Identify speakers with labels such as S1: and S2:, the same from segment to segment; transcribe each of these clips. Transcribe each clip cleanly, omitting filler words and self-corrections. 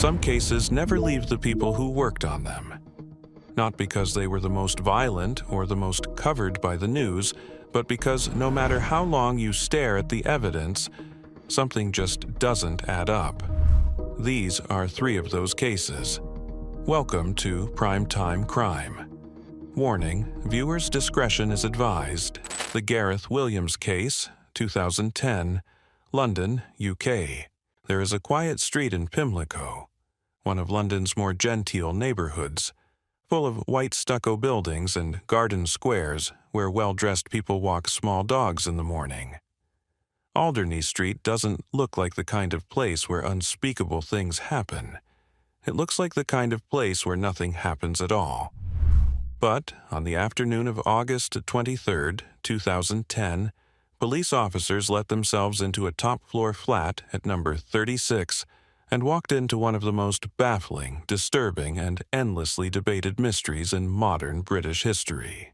S1: Some cases never leave the people who worked on them. Not because they were the most violent or the most covered by the news, but because no matter how long you stare at the evidence, something just doesn't add up. These are 3 of those cases. Welcome to Primetime Crime. Warning, viewers' discretion is advised. The Gareth Williams case, 2010, London, UK. There is a quiet street in Pimlico, one of London's more genteel neighborhoods, full of white stucco buildings and garden squares where well-dressed people walk small dogs in the morning. Alderney Street doesn't look like the kind of place where unspeakable things happen. It looks like the kind of place where nothing happens at all. But on the afternoon of August 23, 2010, police officers let themselves into a top-floor flat at number 36 and walked into one of the most baffling, disturbing, and endlessly debated mysteries in modern British history.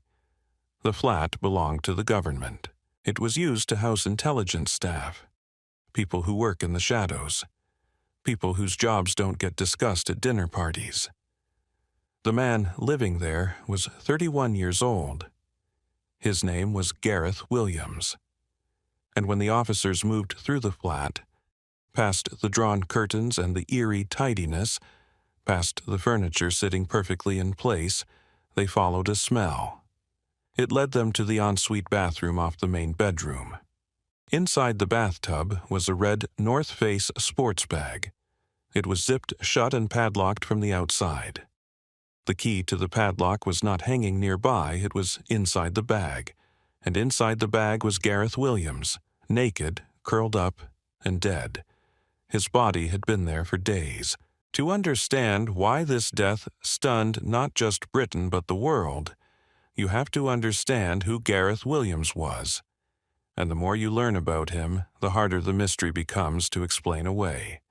S1: The flat belonged to the government. It was used to house intelligence staff, people who work in the shadows, people whose jobs don't get discussed at dinner parties. The man living there was 31 years old. His name was Gareth Williams. And when the officers moved through the flat, past the drawn curtains and the eerie tidiness, past the furniture sitting perfectly in place, they followed a smell. It led them to the ensuite bathroom off the main bedroom. Inside the bathtub was a red North Face sports bag. It was zipped shut and padlocked from the outside. The key to the padlock was not hanging nearby, it was inside the bag. And inside the bag was Gareth Williams, naked, curled up, and dead. His body had been there for days. To understand why this death stunned not just Britain but the world, you have to understand who Gareth Williams was. And the more you learn about him, the harder the mystery becomes to explain away.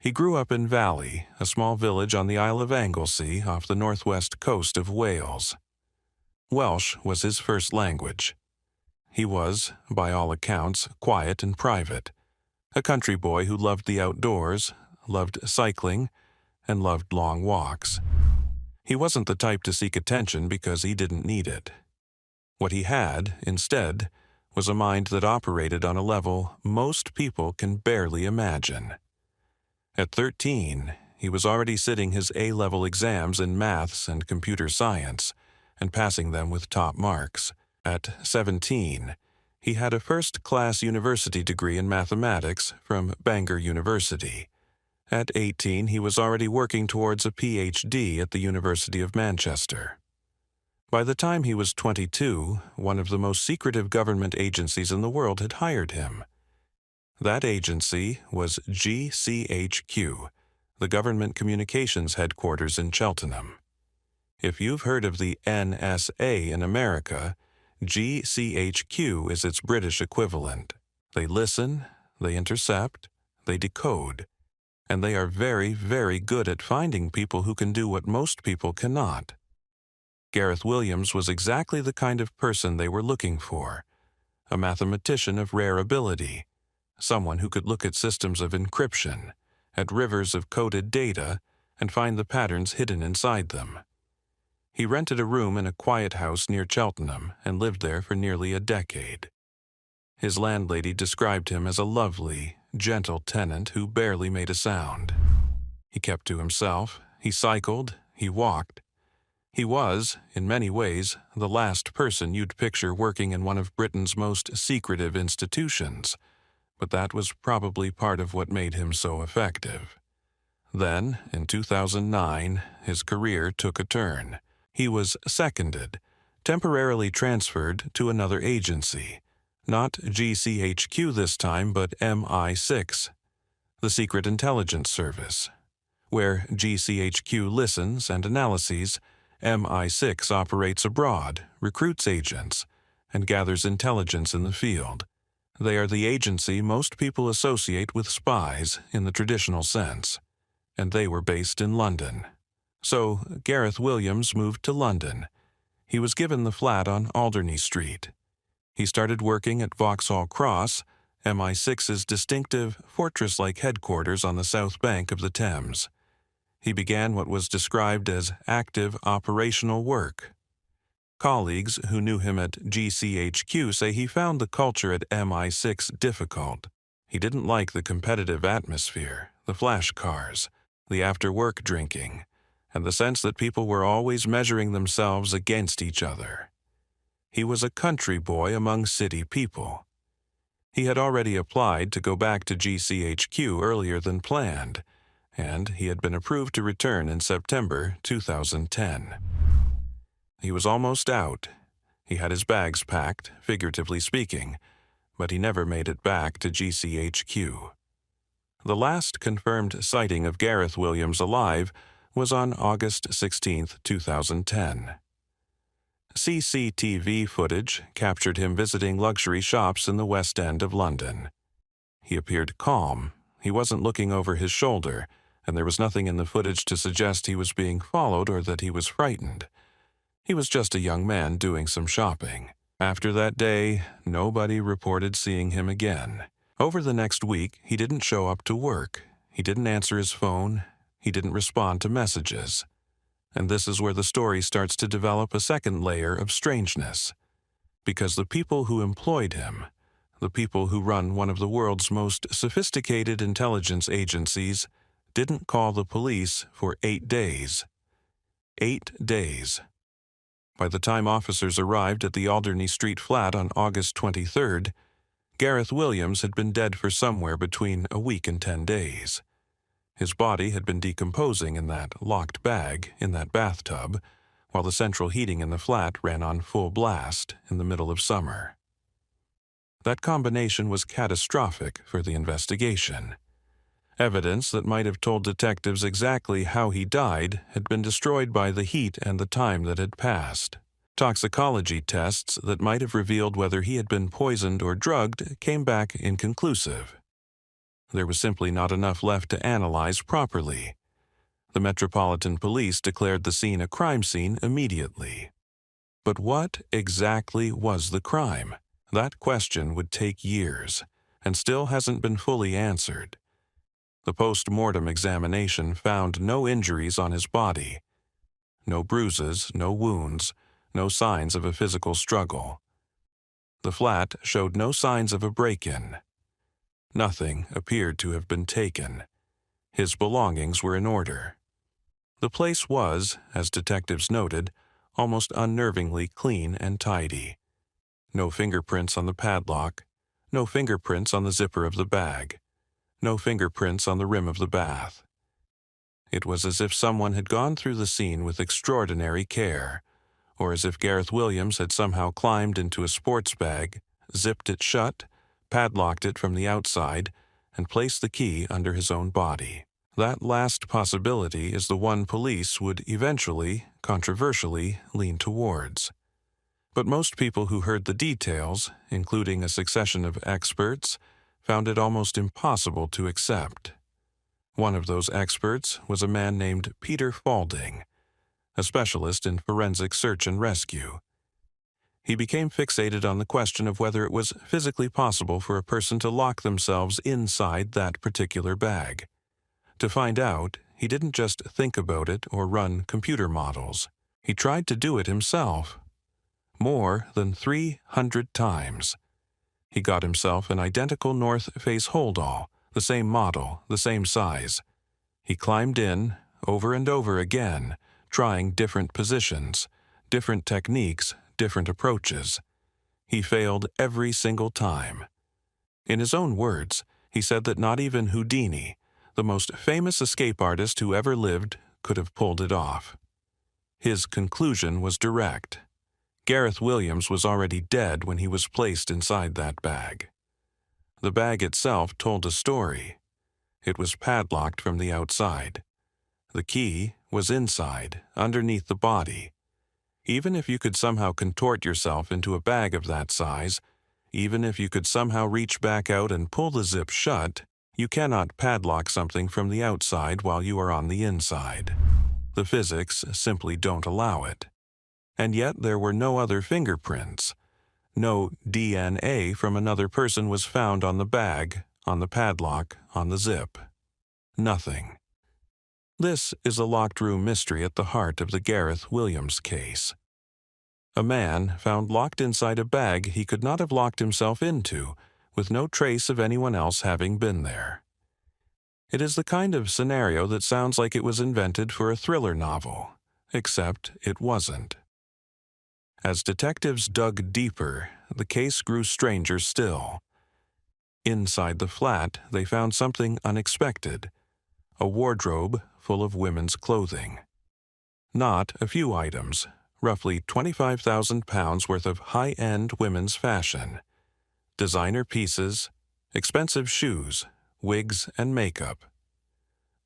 S1: He grew up in Valley, a small village on the Isle of Anglesey off the northwest coast of Wales. Welsh was his first language. He was, by all accounts, quiet and private. A country boy who loved the outdoors, loved cycling, and loved long walks. He wasn't the type to seek attention because he didn't need it. What he had, instead, was a mind that operated on a level most people can barely imagine. At 13, he was already sitting his A-level exams in maths and computer science, and passing them with top marks. At 17, he had a first-class university degree in mathematics from Bangor University. At 18, he was already working towards a PhD at the University of Manchester. By the time he was 22, one of the most secretive government agencies in the world had hired him. That agency was GCHQ, the Government Communications Headquarters in Cheltenham. If you've heard of the NSA in America, GCHQ is its British equivalent. They listen, they intercept, they decode, and they are very, very good at finding people who can do what most people cannot. Gareth Williams was exactly the kind of person they were looking for, a mathematician of rare ability, someone who could look at systems of encryption, at rivers of coded data, and find the patterns hidden inside them. He rented a room in a quiet house near Cheltenham and lived there for nearly a decade. His landlady described him as a lovely, gentle tenant who barely made a sound. He kept to himself, he cycled, he walked. He was, in many ways, the last person you'd picture working in one of Britain's most secretive institutions, but that was probably part of what made him so effective. Then, in 2009, his career took a turn. He was seconded, temporarily transferred to another agency, not GCHQ this time, but MI6, the Secret Intelligence Service. Where GCHQ listens and analyses, MI6 operates abroad, recruits agents, and gathers intelligence in the field. They are the agency most people associate with spies in the traditional sense, and they were based in London. So Gareth Williams moved to London. He was given the flat on Alderney Street. He started working at Vauxhall Cross MI6's distinctive, fortress-like headquarters on the south bank of the Thames. He began what was described as active operational work. Colleagues who knew him at GCHQ say he found the culture at MI6 difficult. He didn't like the competitive atmosphere, the flash cars, the after-work drinking, and the sense that people were always measuring themselves against each other. He was a country boy among city people. He had already applied to go back to GCHQ earlier than planned, and he had been approved to return in September 2010. He was almost out. He had his bags packed, figuratively speaking, but he never made it back to GCHQ. The last confirmed sighting of Gareth Williams alive was on August 16, 2010. CCTV footage captured him visiting luxury shops in the West End of London. He appeared calm. He wasn't looking over his shoulder, and there was nothing in the footage to suggest he was being followed or that he was frightened. He was just a young man doing some shopping. After that day, nobody reported seeing him again. Over the next week, he didn't show up to work. He didn't answer his phone. He didn't respond to messages. And this is where the story starts to develop a second layer of strangeness. Because the people who employed him, the people who run one of the world's most sophisticated intelligence agencies, didn't call the police for 8 days. 8 days. By the time officers arrived at the Alderney Street flat on August 23rd, Gareth Williams had been dead for somewhere between a week and 10 days. His body had been decomposing in that locked bag in that bathtub, while the central heating in the flat ran on full blast in the middle of summer. That combination was catastrophic for the investigation. Evidence that might have told detectives exactly how he died had been destroyed by the heat and the time that had passed. Toxicology tests that might have revealed whether he had been poisoned or drugged came back inconclusive. There was simply not enough left to analyze properly. The Metropolitan Police declared the scene a crime scene immediately. But what exactly was the crime? That question would take years, and still hasn't been fully answered. The post-mortem examination found no injuries on his body. No bruises, no wounds, no signs of a physical struggle. The flat showed no signs of a break-in. Nothing appeared to have been taken. His belongings were in order. The place was, as detectives noted, almost unnervingly clean and tidy. No fingerprints on the padlock, no fingerprints on the zipper of the bag. No fingerprints on the rim of the bath. It was as if someone had gone through the scene with extraordinary care, or as if Gareth Williams had somehow climbed into a sports bag, zipped it shut, padlocked it from the outside, and placed the key under his own body. That last possibility is the one police would eventually, controversially, lean towards. But most people who heard the details, including a succession of experts, found it almost impossible to accept. One of those experts was a man named Peter Faulding, a specialist in forensic search and rescue. He became fixated on the question of whether it was physically possible for a person to lock themselves inside that particular bag. To find out, he didn't just think about it or run computer models. He tried to do it himself. More than 300 times. He got himself an identical North Face holdall, the same model, the same size. He climbed in, over and over again, trying different positions, different techniques, different approaches. He failed every single time. In his own words, he said that not even Houdini, the most famous escape artist who ever lived, could have pulled it off. His conclusion was direct. Gareth Williams was already dead when he was placed inside that bag. The bag itself told a story. It was padlocked from the outside. The key was inside, underneath the body. Even if you could somehow contort yourself into a bag of that size, even if you could somehow reach back out and pull the zip shut, you cannot padlock something from the outside while you are on the inside. The physics simply don't allow it. And yet there were no other fingerprints. No DNA from another person was found on the bag, on the padlock, on the zip. Nothing. This is a locked room mystery at the heart of the Gareth Williams case. A man found locked inside a bag he could not have locked himself into, with no trace of anyone else having been there. It is the kind of scenario that sounds like it was invented for a thriller novel, except it wasn't. As detectives dug deeper, the case grew stranger still. Inside the flat, they found something unexpected: a wardrobe full of women's clothing. Not a few items, roughly 25,000 pounds worth of high-end women's fashion. Designer pieces, expensive shoes, wigs, and makeup.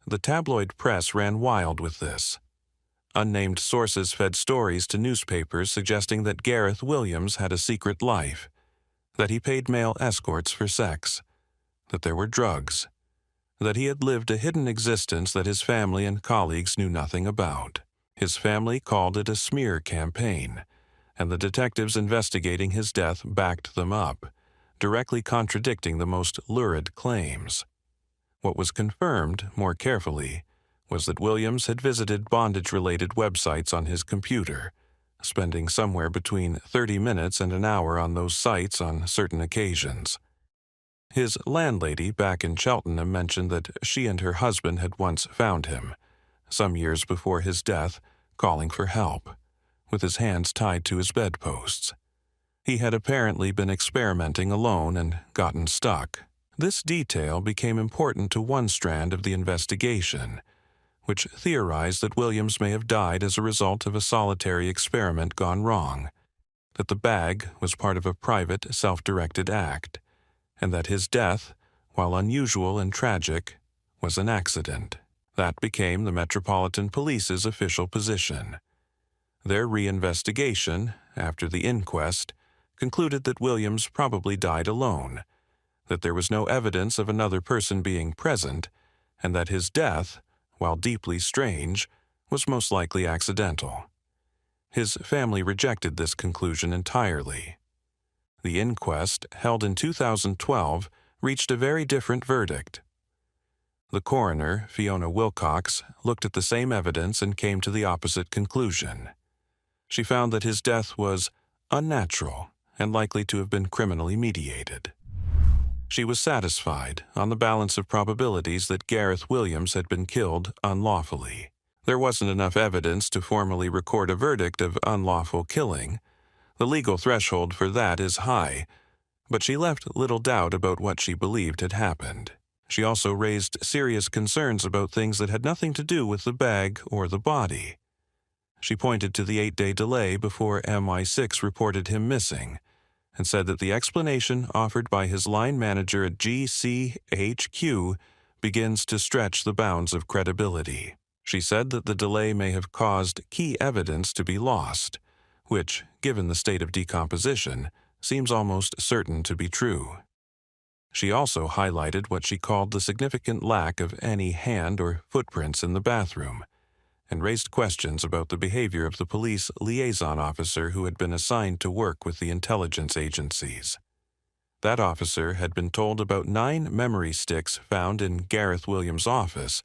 S1: The tabloid press ran wild with this. Unnamed sources fed stories to newspapers suggesting that Gareth Williams had a secret life, that he paid male escorts for sex, that there were drugs, that he had lived a hidden existence that his family and colleagues knew nothing about. His family called it a smear campaign, and the detectives investigating his death backed them up, directly contradicting the most lurid claims. What was confirmed, more carefully, was that Williams had visited bondage-related websites on his computer, spending somewhere between 30 minutes and an hour on those sites on certain occasions. His landlady back in Cheltenham mentioned that she and her husband had once found him, some years before his death, calling for help, with his hands tied to his bedposts. He had apparently been experimenting alone and gotten stuck. This detail became important to one strand of the investigation, which theorized that Williams may have died as a result of a solitary experiment gone wrong, that the bag was part of a private, self-directed act, and that his death, while unusual and tragic, was an accident. That became the Metropolitan Police's official position. Their reinvestigation, after the inquest, concluded that Williams probably died alone, that there was no evidence of another person being present, and that his death, while deeply strange, was most likely accidental. His family rejected this conclusion entirely. The inquest, held in 2012, reached a very different verdict. The coroner, Fiona Wilcox, looked at the same evidence and came to the opposite conclusion. She found that his death was unnatural and likely to have been criminally mediated. She was satisfied, on the balance of probabilities, that Gareth Williams had been killed unlawfully. There wasn't enough evidence to formally record a verdict of unlawful killing. The legal threshold for that is high, but she left little doubt about what she believed had happened. She also raised serious concerns about things that had nothing to do with the bag or the body. She pointed to the 8-day delay before MI6 reported him missing, and said that the explanation offered by his line manager at GCHQ begins to stretch the bounds of credibility. She said that the delay may have caused key evidence to be lost, which, given the state of decomposition, seems almost certain to be true. She also highlighted what she called the significant lack of any hand or footprints in the bathroom, and raised questions about the behavior of the police liaison officer who had been assigned to work with the intelligence agencies. That officer had been told about 9 memory sticks found in Gareth Williams' office,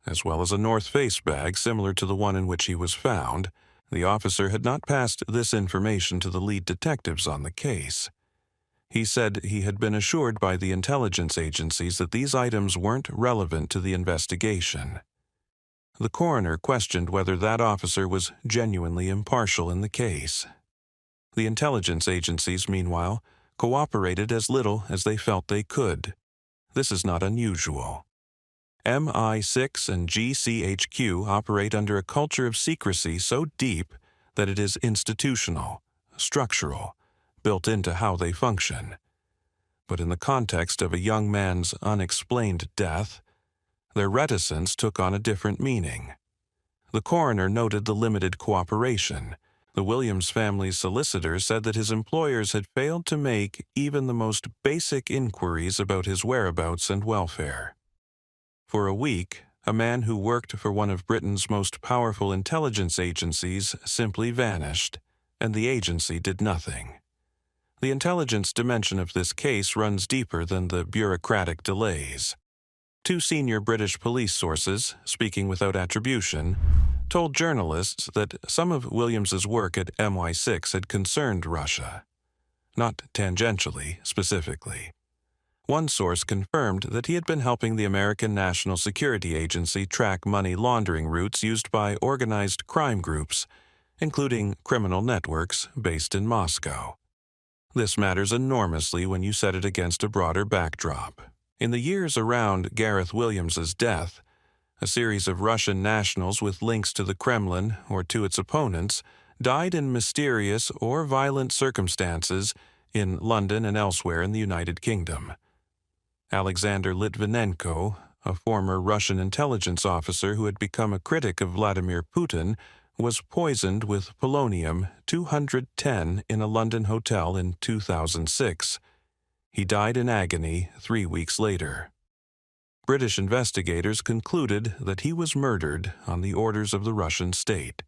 S1: as well as a North Face bag similar to the one in which he was found. The officer had not passed this information to the lead detectives on the case. He said he had been assured by the intelligence agencies that these items weren't relevant to the investigation. The coroner questioned whether that officer was genuinely impartial in the case. The intelligence agencies, meanwhile, cooperated as little as they felt they could. This is not unusual. MI6 and GCHQ operate under a culture of secrecy so deep that it is institutional, structural, built into how they function. But in the context of a young man's unexplained death, their reticence took on a different meaning. The coroner noted the limited cooperation. The Williams family's solicitor said that his employers had failed to make even the most basic inquiries about his whereabouts and welfare. For a week, a man who worked for one of Britain's most powerful intelligence agencies simply vanished, and the agency did nothing. The intelligence dimension of this case runs deeper than the bureaucratic delays. Two senior British police sources, speaking without attribution, told journalists that some of Williams's work at MI6 had concerned Russia, not tangentially, specifically. One source confirmed that he had been helping the American National Security Agency track money laundering routes used by organized crime groups, including criminal networks based in Moscow. This matters enormously when you set it against a broader backdrop. In the years around Gareth Williams's death, a series of Russian nationals with links to the Kremlin or to its opponents died in mysterious or violent circumstances in London and elsewhere in the United Kingdom. Alexander Litvinenko, a former Russian intelligence officer who had become a critic of Vladimir Putin, was poisoned with polonium-210 in a London hotel in 2006. He died in agony 3 weeks later. British investigators concluded that he was murdered on the orders of the Russian state.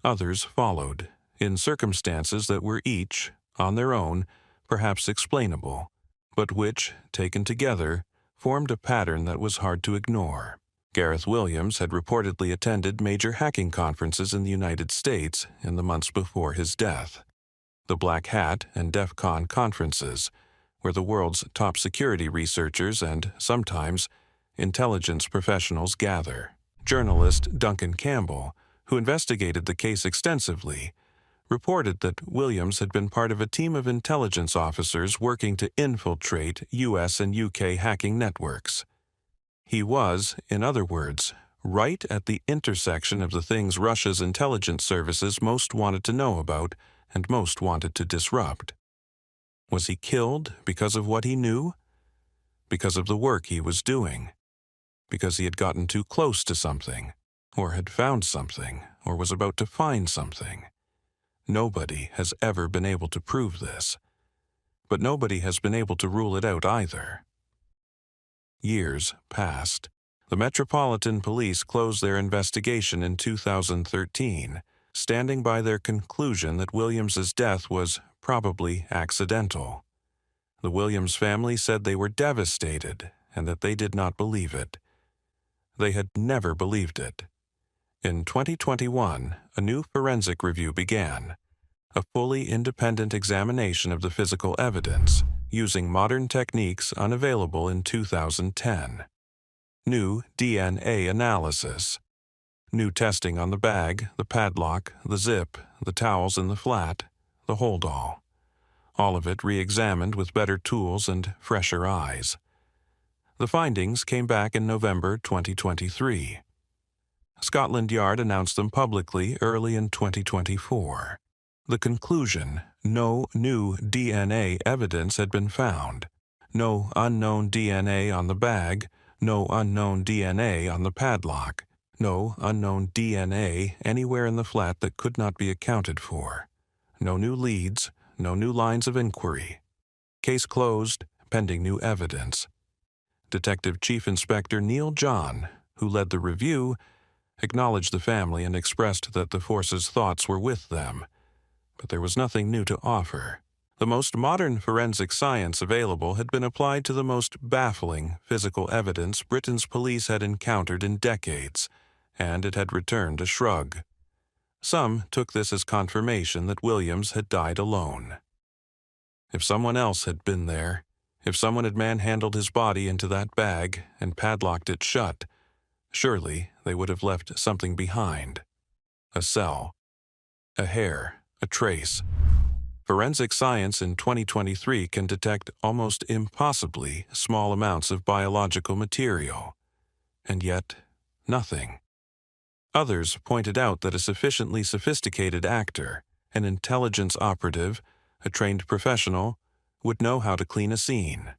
S1: Others followed, in circumstances that were each, on their own, perhaps explainable, but which, taken together, formed a pattern that was hard to ignore. Gareth Williams had reportedly attended major hacking conferences in the United States in the months before his death. The Black Hat and DEF CON conferences, where the world's top security researchers and, sometimes, intelligence professionals gather. Journalist Duncan Campbell, who investigated the case extensively, reported that Williams had been part of a team of intelligence officers working to infiltrate US and UK hacking networks. He was, in other words, right at the intersection of the things Russia's intelligence services most wanted to know about and most wanted to disrupt. Was he killed because of what he knew? Because of the work he was doing? Because he had gotten too close to something, or had found something, or was about to find something? Nobody has ever been able to prove this, but nobody has been able to rule it out either. Years passed. The Metropolitan Police closed their investigation in 2013, standing by their conclusion that Williams's death was probably accidental. The Williams family said they were devastated and that they did not believe it. They had never believed it. In 2021, a new forensic review began, a fully independent examination of the physical evidence, using modern techniques unavailable in 2010. New DNA analysis. New testing on the bag, the padlock, the zip, the towels in the flat, the hold-all. All of it re-examined with better tools and fresher eyes. The findings came back in November 2023. Scotland Yard announced them publicly early in 2024. The conclusion: no new DNA evidence had been found. No unknown DNA on the bag, no unknown DNA on the padlock, no unknown DNA anywhere in the flat that could not be accounted for. No new leads, no new lines of inquiry. Case closed, pending new evidence. Detective Chief Inspector Neil John, who led the review, acknowledged the family and expressed that the force's thoughts were with them. But there was nothing new to offer. The most modern forensic science available had been applied to the most baffling physical evidence Britain's police had encountered in decades, and it had returned a shrug. Some took this as confirmation that Williams had died alone. If someone else had been there, if someone had manhandled his body into that bag and padlocked it shut, surely they would have left something behind. A cell, a hair, a trace. Forensic science in 2023 can detect almost impossibly small amounts of biological material. And yet, nothing. Others pointed out that a sufficiently sophisticated actor, an intelligence operative, a trained professional, would know how to clean a scene.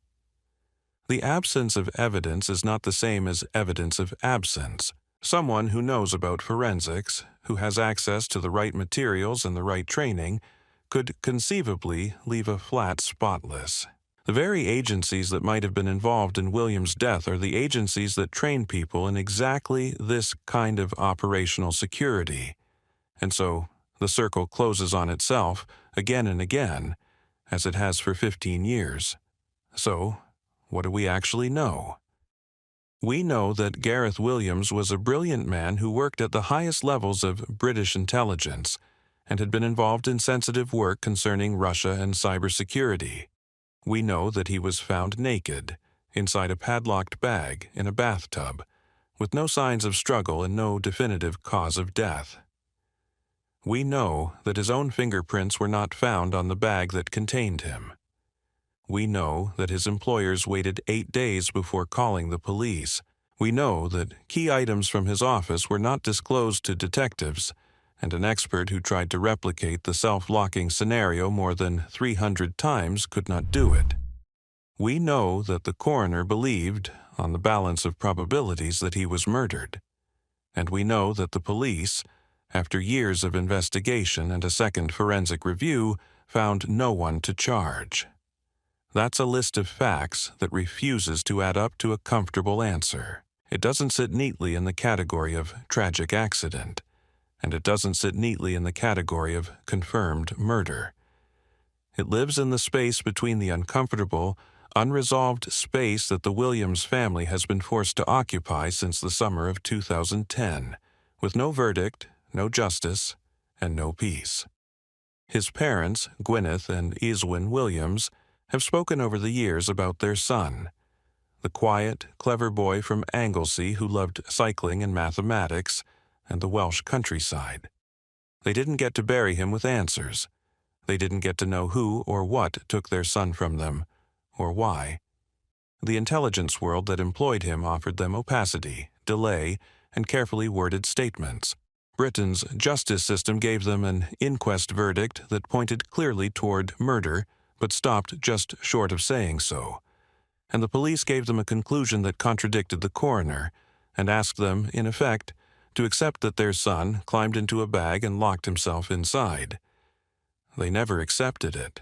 S1: The absence of evidence is not the same as evidence of absence. Someone who knows about forensics, who has access to the right materials and the right training, could conceivably leave a flat spotless. The very agencies that might have been involved in Williams' death are the agencies that train people in exactly this kind of operational security. And so, the circle closes on itself, again and again, as it has for 15 years. So, what do we actually know? We know that Gareth Williams was a brilliant man who worked at the highest levels of British intelligence and had been involved in sensitive work concerning Russia and cybersecurity. We know that he was found naked, inside a padlocked bag in a bathtub, with no signs of struggle and no definitive cause of death. We know that his own fingerprints were not found on the bag that contained him. We know that his employers waited 8 days before calling the police. We know that key items from his office were not disclosed to detectives, and an expert who tried to replicate the self-locking scenario more than 300 times could not do it. We know that the coroner believed, on the balance of probabilities, that he was murdered. And we know that the police, after years of investigation and a second forensic review, found no one to charge. That's a list of facts that refuses to add up to a comfortable answer. It doesn't sit neatly in the category of tragic accident, and it doesn't sit neatly in the category of confirmed murder. It lives in the space between the uncomfortable, unresolved space that the Williams family has been forced to occupy since the summer of 2010, with no verdict, no justice, and no peace. His parents, Gwyneth and Iswyn Williams, have spoken over the years about their son, the quiet, clever boy from Anglesey who loved cycling and mathematics and the Welsh countryside. They didn't get to bury him with answers. They didn't get to know who or what took their son from them, or why. The intelligence world that employed him offered them opacity, delay, and carefully worded statements. Britain's justice system gave them an inquest verdict that pointed clearly toward murder, but stopped just short of saying so. And the police gave them a conclusion that contradicted the coroner, and asked them, in effect, to accept that their son climbed into a bag and locked himself inside. They never accepted it.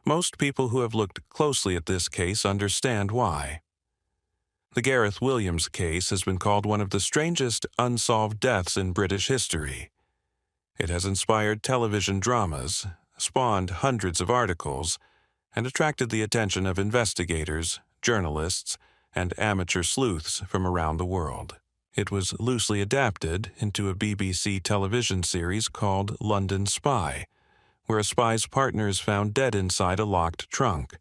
S1: Most people who have looked closely at this case understand why. The Gareth Williams case has been called one of the strangest unsolved deaths in British history. It has inspired television dramas, spawned hundreds of articles, and attracted the attention of investigators, journalists, and amateur sleuths from around the world. It was loosely adapted into a BBC television series called London Spy, where a spy's partner is found dead inside a locked trunk,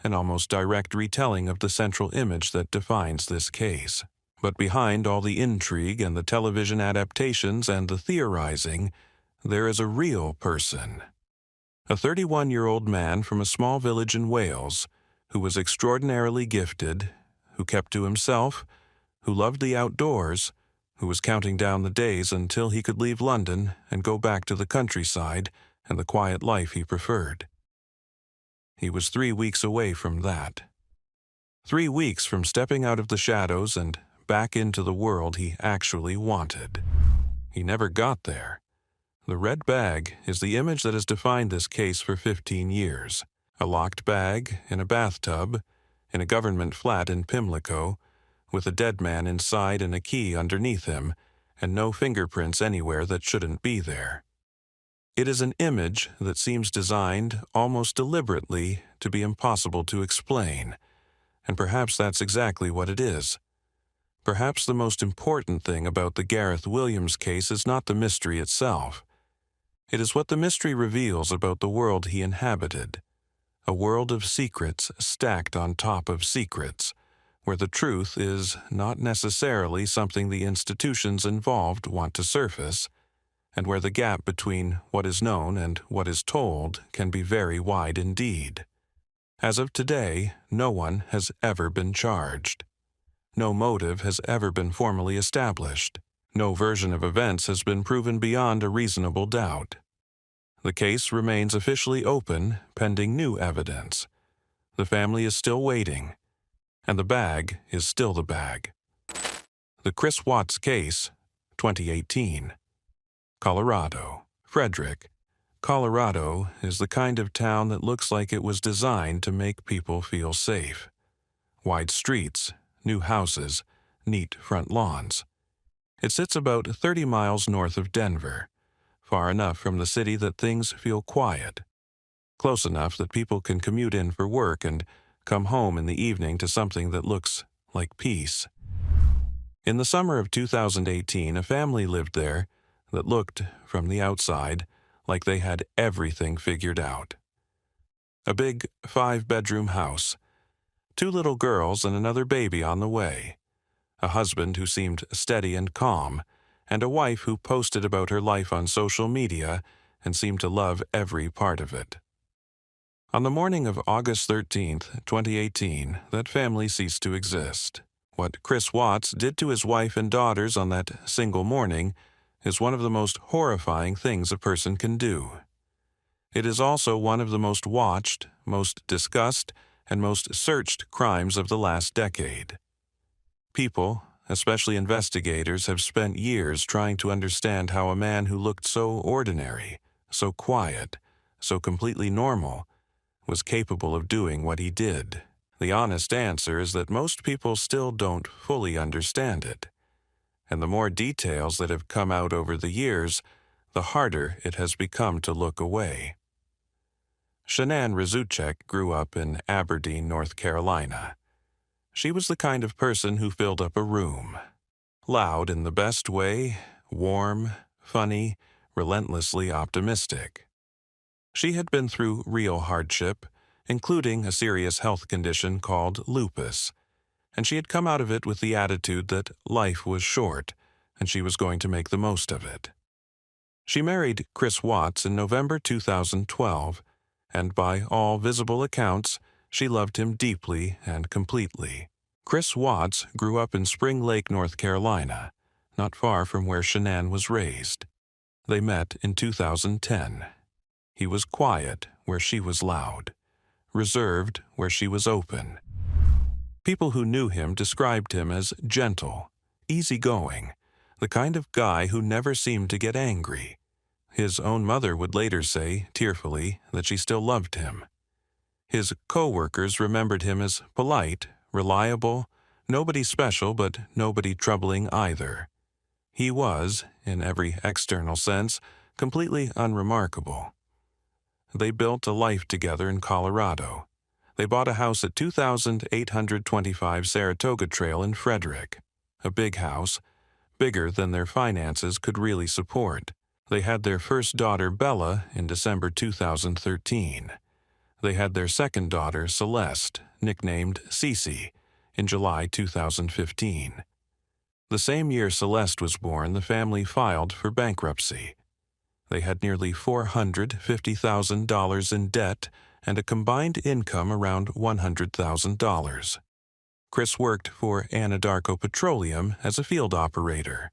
S1: an almost direct retelling of the central image that defines this case. But behind all the intrigue and the television adaptations and the theorizing, there is a real person. A 31-year-old man from a small village in Wales, who was extraordinarily gifted, who kept to himself, who loved the outdoors, who was counting down the days until he could leave London and go back to the countryside and the quiet life he preferred. He was 3 weeks away from that. 3 weeks from stepping out of the shadows and back into the world he actually wanted. He never got there. The red bag is the image that has defined this case for 15 years. A locked bag in a bathtub in a government flat in Pimlico, with a dead man inside and a key underneath him, and no fingerprints anywhere that shouldn't be there. It is an image that seems designed, almost deliberately, to be impossible to explain, and perhaps that's exactly what it is. Perhaps the most important thing about the Gareth Williams case is not the mystery itself. It is what the mystery reveals about the world he inhabited, a world of secrets stacked on top of secrets, where the truth is not necessarily something the institutions involved want to surface, and where the gap between what is known and what is told can be very wide indeed. As of today, no one has ever been charged. No motive has ever been formally established. No version of events has been proven beyond a reasonable doubt. The case remains officially open, pending new evidence. The family is still waiting, and the bag is still the bag. The Chris Watts Case, 2018. Colorado. Frederick, Colorado is the kind of town that looks like it was designed to make people feel safe. Wide streets, new houses, neat front lawns. It sits about 30 miles north of Denver, far enough from the city that things feel quiet. close enough that people can commute in for work and come home in the evening to something that looks like peace. In the summer of 2018, a family lived there that looked, from the outside, like they had everything figured out. A big 5-bedroom house, 2 little girls and another baby on the way, a husband who seemed steady and calm, and a wife who posted about her life on social media and seemed to love every part of it. On the morning of August 13th, 2018, that family ceased to exist. What Chris Watts did to his wife and daughters on that single morning is one of the most horrifying things a person can do. It is also one of the most watched, most discussed, and most searched crimes of the last decade. People, especially investigators, have spent years trying to understand how a man who looked so ordinary, so quiet, so completely normal, was capable of doing what he did. The honest answer is that most people still don't fully understand it. And the more details that have come out over the years, the harder it has become to look away. Shanann Razuchek grew up in Aberdeen, North Carolina. She was the kind of person who filled up a room. Loud in the best way, warm, funny, relentlessly optimistic. She had been through real hardship, including a serious health condition called lupus, and she had come out of it with the attitude that life was short and she was going to make the most of it. She married Chris Watts in November 2012, and by all visible accounts, she loved him deeply and completely. Chris Watts grew up in Spring Lake, North Carolina, not far from where Shanann was raised. They met in 2010. He was quiet where she was loud, reserved where she was open. People who knew him described him as gentle, easygoing, the kind of guy who never seemed to get angry. His own mother would later say, tearfully, that she still loved him. His co-workers remembered him as polite, reliable, nobody special but nobody troubling either. He was, in every external sense, completely unremarkable. They built a life together in Colorado. They bought a house at 2825 Saratoga Trail in Frederick, a big house, bigger than their finances could really support. They had their first daughter, Bella, in December 2013. They had their second daughter, Celeste, nicknamed Cece, in July 2015. The same year Celeste was born, the family filed for bankruptcy. They had nearly $450,000 in debt and a combined income around $100,000. Chris worked for Anadarko Petroleum as a field operator.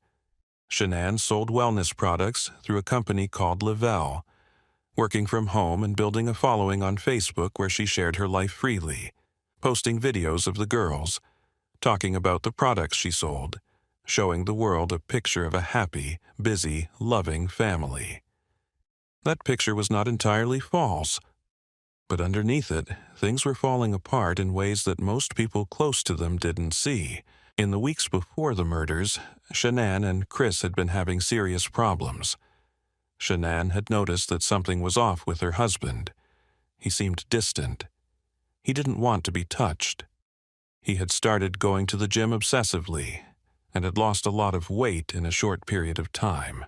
S1: Shanann sold wellness products through a company called Lavelle, working from home and building a following on Facebook where she shared her life freely, posting videos of the girls, talking about the products she sold, showing the world a picture of a happy, busy, loving family. That picture was not entirely false, but underneath it, things were falling apart in ways that most people close to them didn't see. In the weeks before the murders, Shanann and Chris had been having serious problems. Shanann had noticed that something was off with her husband. He seemed distant. He didn't want to be touched. He had started going to the gym obsessively and had lost a lot of weight in a short period of time.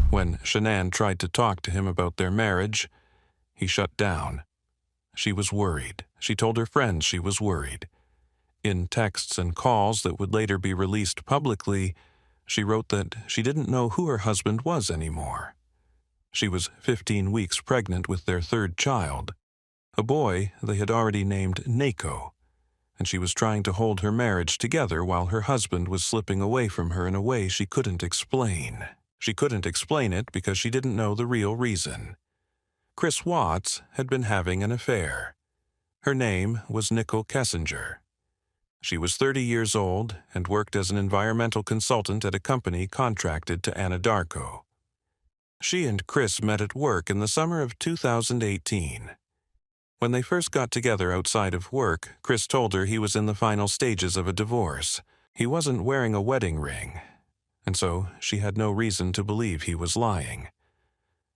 S1: When Shanann tried to talk to him about their marriage, he shut down. She was worried. She told her friends she was worried. In texts and calls that would later be released publicly, she wrote that she didn't know who her husband was anymore. She was 15 weeks pregnant with their third child, a boy they had already named Nako, and she was trying to hold her marriage together while her husband was slipping away from her in a way she couldn't explain. She couldn't explain it because she didn't know the real reason. Chris Watts had been having an affair. Her name was Nicole Kessinger. She was 30 years old and worked as an environmental consultant at a company contracted to Anadarko. She and Chris met at work in the summer of 2018. When they first got together outside of work, Chris told her he was in the final stages of a divorce. He wasn't wearing a wedding ring, and so she had no reason to believe he was lying.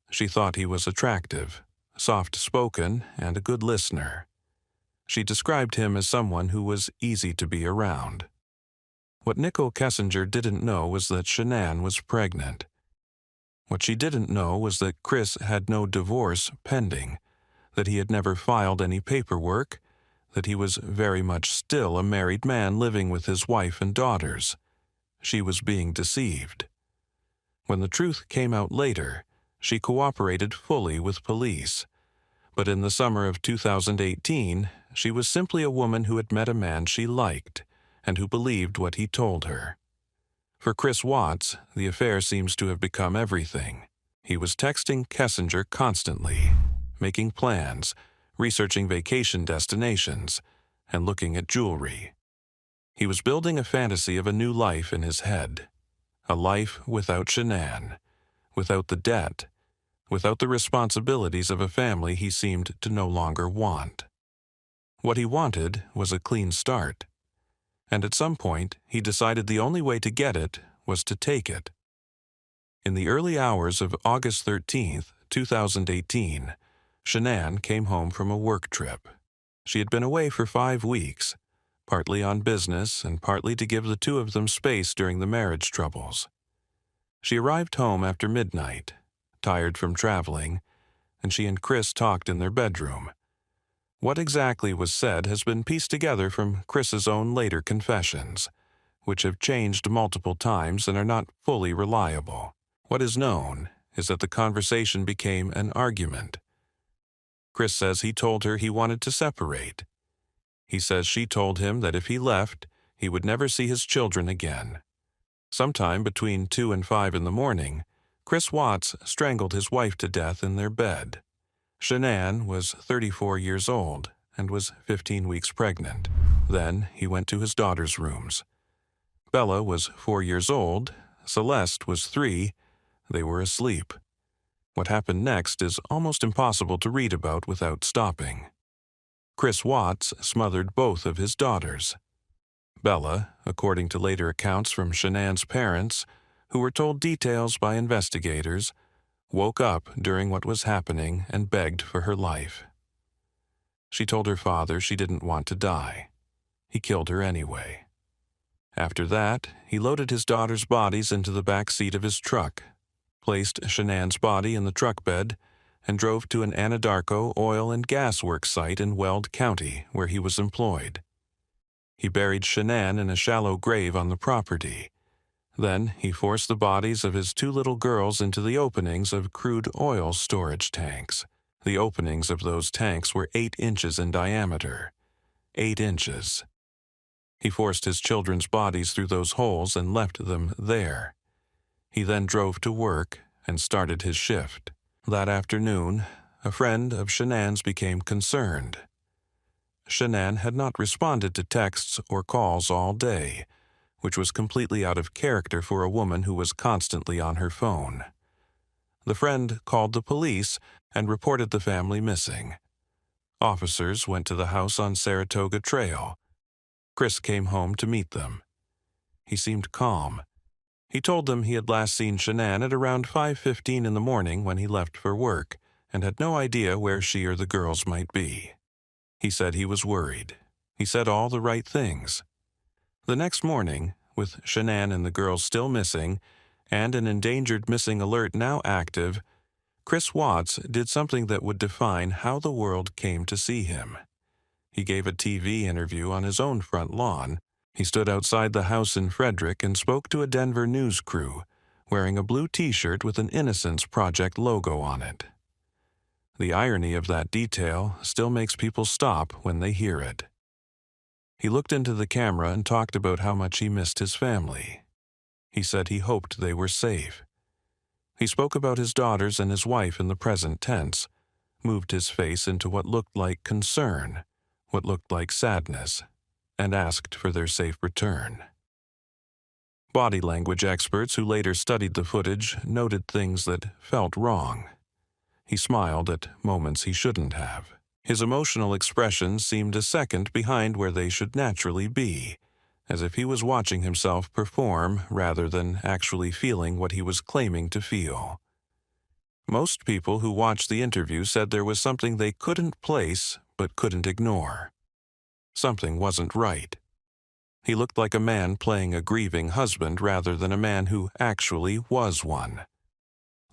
S1: She thought he was attractive, soft-spoken, and a good listener. She described him as someone who was easy to be around. What Nicole Kessinger didn't know was that Shanann was pregnant. What she didn't know was that Chris had no divorce pending, that he had never filed any paperwork, that he was very much still a married man living with his wife and daughters. She was being deceived. When the truth came out later, she cooperated fully with police. But in the summer of 2018, she was simply a woman who had met a man she liked and who believed what he told her. For Chris Watts, the affair seems to have become everything. He was texting Kessinger constantly, making plans, researching vacation destinations, and looking at jewelry. He was building a fantasy of a new life in his head, a life without Shanann, without the debt, without the responsibilities of a family he seemed to no longer want. What he wanted was a clean start, and at some point he decided the only way to get it was to take it. In the early hours of August 13th, 2018, Shanann came home from a work trip. She had been away for 5 weeks, partly on business and partly to give the two of them space during the marriage troubles. She arrived home after midnight, tired from traveling, and she and Chris talked in their bedroom. What exactly was said has been pieced together from Chris's own later confessions, which have changed multiple times and are not fully reliable. What is known is that the conversation became an argument. Chris says he told her he wanted to separate. He says she told him that if he left, he would never see his children again. Sometime between 2 and 5 in the morning, Chris Watts strangled his wife to death in their bed. Shanann was 34 years old and was 15 weeks pregnant. Then he went to his daughter's rooms. Bella was 4 years old, Celeste was 3, they were asleep. What happened next is almost impossible to read about without stopping. Chris Watts smothered both of his daughters. Bella, according to later accounts from Shanann's parents, who were told details by investigators, woke up during what was happening and begged for her life. She told her father she didn't want to die. He killed her anyway. After that, he loaded his daughters' bodies into the back seat of his truck, placed Shanann's body in the truck bed, and drove to an Anadarko oil and gas works site in Weld County, where he was employed. He buried Shanann in a shallow grave on the property. Then he forced the bodies of his 2 little girls into the openings of crude oil storage tanks. The openings of those tanks were 8 inches in diameter. 8 inches. He forced his children's bodies through those holes and left them there. He then drove to work and started his shift. That afternoon, a friend of Shanann's became concerned. Shanann had not responded to texts or calls all day, which was completely out of character for a woman who was constantly on her phone. The friend called the police and reported the family missing. Officers went to the house on Saratoga Trail. Chris came home to meet them. He seemed calm. He told them he had last seen Shanann at around 5:15 in the morning when he left for work and had no idea where she or the girls might be. He said he was worried. He said all the right things. The next morning, with Shanann and the girls still missing, and an endangered missing alert now active, Chris Watts did something that would define how the world came to see him. He gave a TV interview on his own front lawn. He stood outside the house in Frederick and spoke to a Denver news crew, wearing a blue T-shirt with an Innocence Project logo on it. The irony of that detail still makes people stop when they hear it. He looked into the camera and talked about how much he missed his family. He said he hoped they were safe. He spoke about his daughters and his wife in the present tense, moved his face into what looked like concern, what looked like sadness, and asked for their safe return. Body language experts who later studied the footage noted things that felt wrong. He smiled at moments he shouldn't have. His emotional expressions seemed a second behind where they should naturally be, as if he was watching himself perform rather than actually feeling what he was claiming to feel. Most people who watched the interview said there was something they couldn't place but couldn't ignore. Something wasn't right. He looked like a man playing a grieving husband rather than a man who actually was one.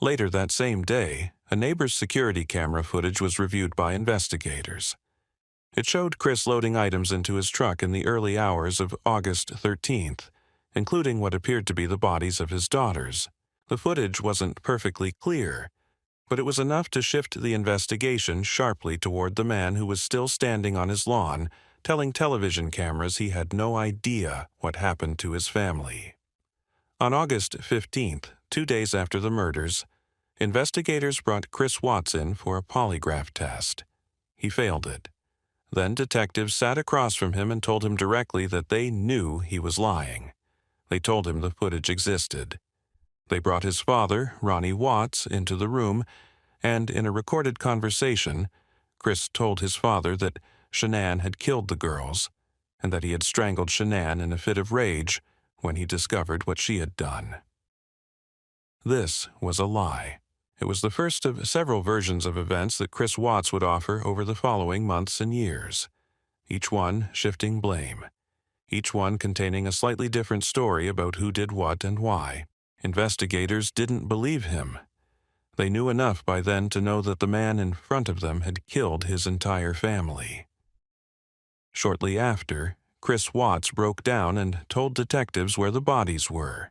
S1: Later that same day, a neighbor's security camera footage was reviewed by investigators. It showed Chris loading items into his truck in the early hours of August 13th, including what appeared to be the bodies of his daughters. The footage wasn't perfectly clear, but it was enough to shift the investigation sharply toward the man who was still standing on his lawn, telling television cameras he had no idea what happened to his family. On August 15th, 2 days after the murders, investigators brought Chris Watts in for a polygraph test. He failed it. Then detectives sat across from him and told him directly that they knew he was lying. They told him the footage existed. They brought his father, Ronnie Watts, into the room, and in a recorded conversation, Chris told his father that Shanann had killed the girls, and that he had strangled Shanann in a fit of rage when he discovered what she had done. This was a lie. It was the first of several versions of events that Chris Watts would offer over the following months and years, each one shifting blame, each one containing a slightly different story about who did what and why. Investigators didn't believe him. They knew enough by then to know that the man in front of them had killed his entire family. Shortly after, Chris Watts broke down and told detectives where the bodies were.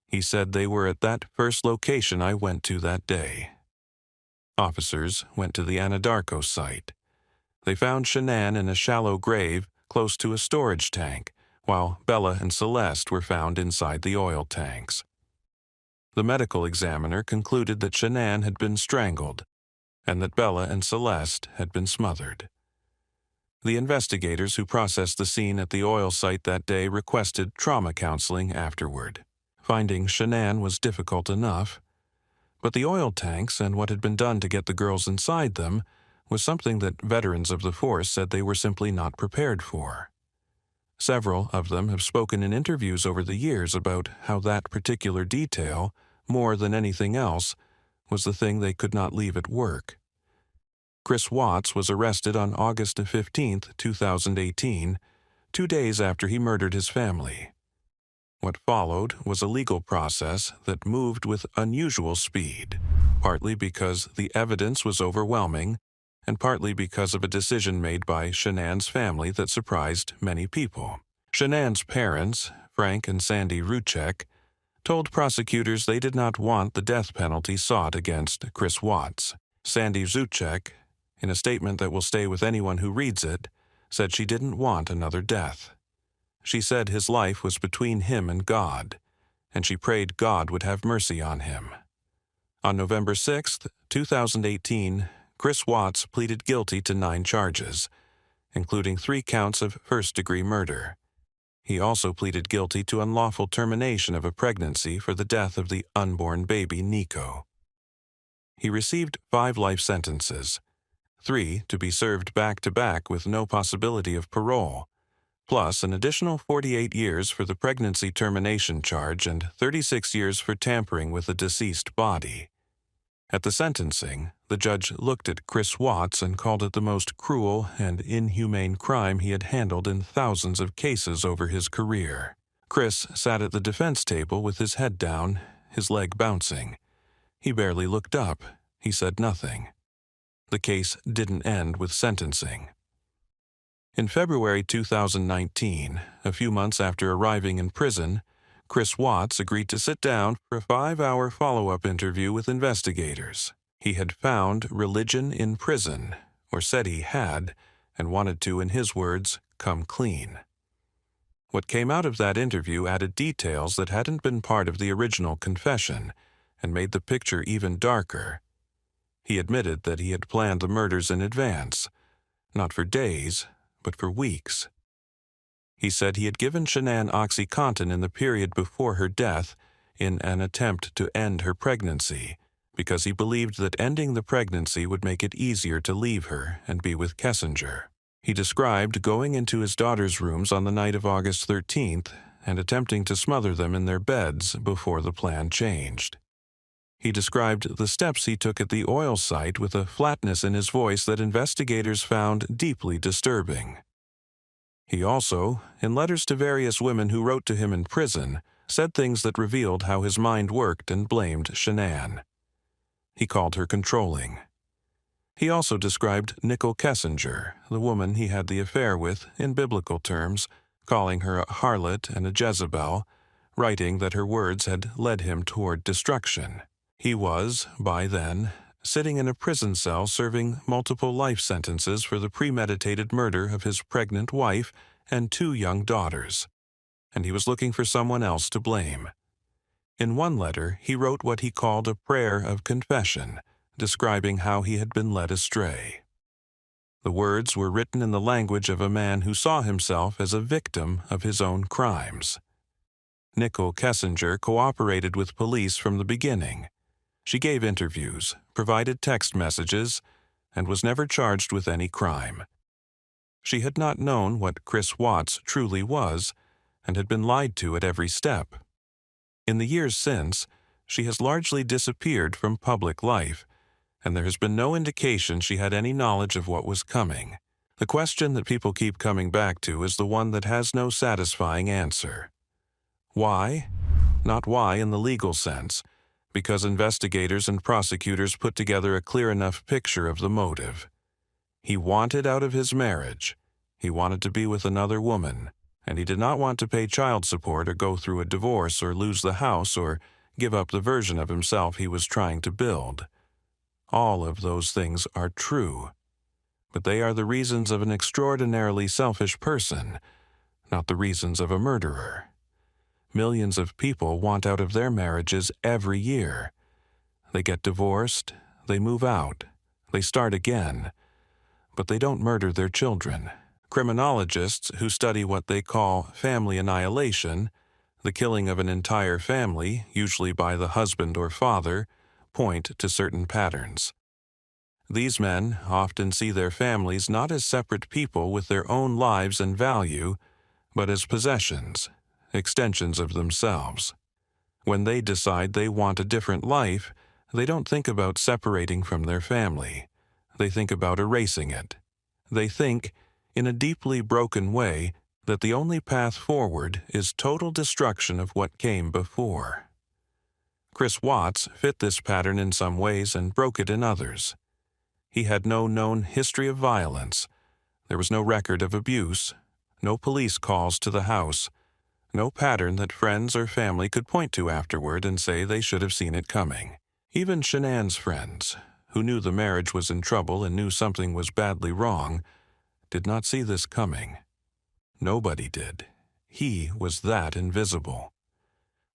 S1: He said they were at that first location I went to that day. Officers went to the Anadarko site. They found Shanann in a shallow grave close to a storage tank, while Bella and Celeste were found inside the oil tanks. The medical examiner concluded that Shanann had been strangled, and that Bella and Celeste had been smothered. The investigators who processed the scene at the oil site that day requested trauma counseling afterward. Finding Shanann was difficult enough, but the oil tanks and what had been done to get the girls inside them was something that veterans of the force said they were simply not prepared for. Several of them have spoken in interviews over the years about how that particular detail, more than anything else, was the thing they could not leave at work. Chris Watts was arrested on August 15, 2018, 2 days after he murdered his family. What followed was a legal process that moved with unusual speed, partly because the evidence was overwhelming, and partly because of a decision made by Shanann's family that surprised many people. Shanann's parents, Frank and Sandy Ruchek, told prosecutors they did not want the death penalty sought against Chris Watts. Sandy Ruchek, in a statement that will stay with anyone who reads it, said she didn't want another death. She said his life was between him and God, and she prayed God would have mercy on him. On November 6, 2018, Chris Watts pleaded guilty to 9 charges, including 3 counts of first-degree murder. He also pleaded guilty to unlawful termination of a pregnancy for the death of the unborn baby Nico. He received 5 life sentences, 3 to be served back-to-back with no possibility of parole, plus an additional 48 years for the pregnancy termination charge and 36 years for tampering with a deceased body. At the sentencing, the judge looked at Chris Watts and called it the most cruel and inhumane crime he had handled in thousands of cases over his career. Chris sat at the defense table with his head down, his leg bouncing. He barely looked up. He said nothing. The case didn't end with sentencing. In February 2019, a few months after arriving in prison, Chris Watts agreed to sit down for a 5-hour follow-up interview with investigators. He had found religion in prison, or said he had, and wanted to, in his words, come clean. What came out of that interview added details that hadn't been part of the original confession, and made the picture even darker. He admitted that he had planned the murders in advance, not for days, but for weeks. He said he had given Shanann OxyContin in the period before her death in an attempt to end her pregnancy, because he believed that ending the pregnancy would make it easier to leave her and be with Kessinger. He described going into his daughter's rooms on the night of August 13th and attempting to smother them in their beds before the plan changed. He described the steps he took at the oil site with a flatness in his voice that investigators found deeply disturbing. He also, in letters to various women who wrote to him in prison, said things that revealed how his mind worked and blamed Shanann. He called her controlling. He also described Nicole Kessinger, the woman he had the affair with, in biblical terms, calling her a harlot and a Jezebel, writing that her words had led him toward destruction. He was, by then, sitting in a prison cell serving multiple life sentences for the premeditated murder of his pregnant wife and 2 young daughters, and he was looking for someone else to blame. In one letter, he wrote what he called a prayer of confession, describing how he had been led astray. The words were written in the language of a man who saw himself as a victim of his own crimes. Nicole Kessinger cooperated with police from the beginning. She gave interviews, provided text messages, and was never charged with any crime. She had not known what Chris Watts truly was, and had been lied to at every step. In the years since, she has largely disappeared from public life, and there has been no indication she had any knowledge of what was coming. The question that people keep coming back to is the one that has no satisfying answer. Why? Not why in the legal sense, because investigators and prosecutors put together a clear enough picture of the motive. He wanted out of his marriage. He wanted to be with another woman, and he did not want to pay child support or go through a divorce or lose the house or give up the version of himself he was trying to build. All of those things are true, but they are the reasons of an extraordinarily selfish person, not the reasons of a murderer. Millions of people want out of their marriages every year. They get divorced, they move out, they start again, but they don't murder their children. Criminologists who study what they call family annihilation, the killing of an entire family, usually by the husband or father, point to certain patterns. These men often see their families not as separate people with their own lives and value, but as possessions, extensions of themselves. When they decide they want a different life, they don't think about separating from their family. They think about erasing it. They think, in a deeply broken way, that the only path forward is total destruction of what came before. Chris Watts fit this pattern in some ways and broke it in others. He had no known history of violence. There was no record of abuse, no police calls to the house, no pattern that friends or family could point to afterward and say they should have seen it coming. Even Shanann's friends, who knew the marriage was in trouble and knew something was badly wrong, did not see this coming. Nobody did. He was that invisible.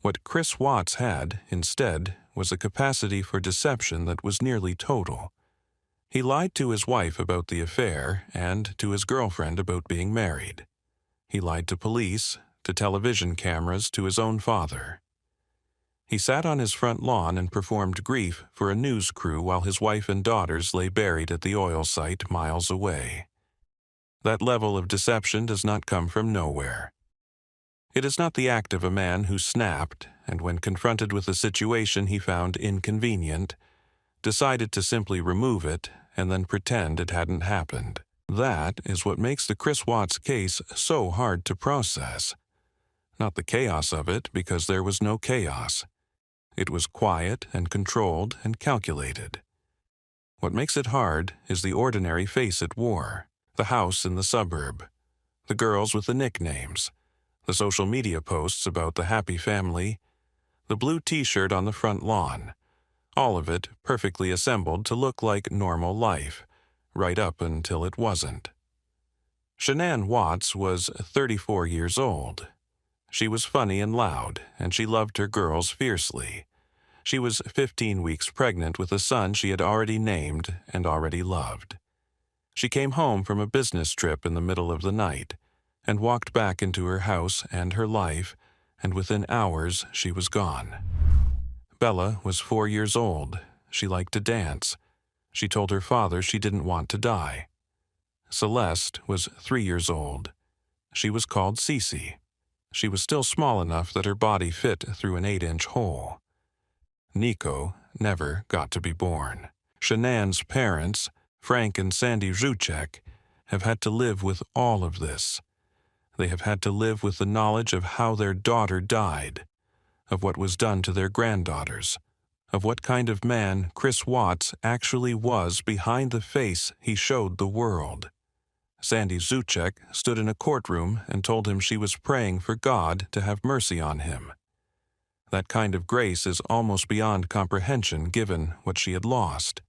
S1: What Chris Watts had, instead, was a capacity for deception that was nearly total. He lied to his wife about the affair and to his girlfriend about being married. He lied to police, to television cameras, to his own father. He sat on his front lawn and performed grief for a news crew while his wife and daughters lay buried at the oil site miles away. That level of deception does not come from nowhere. It is not the act of a man who snapped, and when confronted with a situation he found inconvenient, decided to simply remove it and then pretend it hadn't happened. That is what makes the Chris Watts case so hard to process. Not the chaos of it, because there was no chaos. It was quiet and controlled and calculated. What makes it hard is the ordinary face it wore, the house in the suburb, the girls with the nicknames, the social media posts about the happy family, the blue t-shirt on the front lawn, all of it perfectly assembled to look like normal life, right up until it wasn't. Shanann Watts was 34 years old. She was funny and loud, and she loved her girls fiercely. She was 15 weeks pregnant with a son she had already named and already loved. She came home from a business trip in the middle of the night and walked back into her house and her life, and within hours she was gone. Bella was 4 years old. She liked to dance. She told her father she didn't want to die. Celeste was 3 years old. She was called Cece. She was still small enough that her body fit through an 8-inch hole. Nico, never got to be born. Shanann's parents, Frank and Sandy Zhuchek, have had to live with all of this. They have had to live with the knowledge of how their daughter died, of what was done to their granddaughters, of what kind of man Chris Watts actually was behind the face he showed the world. Sandy Zhuchek stood in a courtroom and told him she was praying for God to have mercy on him. That kind of grace is almost beyond comprehension given what she had lost.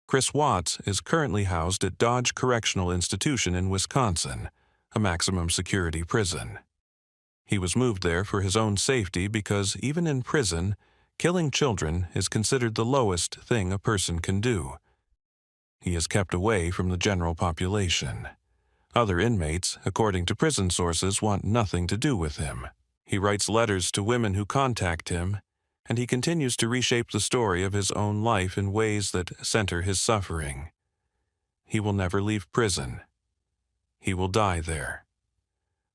S1: Chris Watts is currently housed at Dodge Correctional Institution in Wisconsin, a maximum security prison. He was moved there for his own safety because even in prison, killing children is considered the lowest thing a person can do. He is kept away from the general population. Other inmates, according to prison sources, want nothing to do with him. He writes letters to women who contact him, and he continues to reshape the story of his own life in ways that center his suffering. He will never leave prison. He will die there.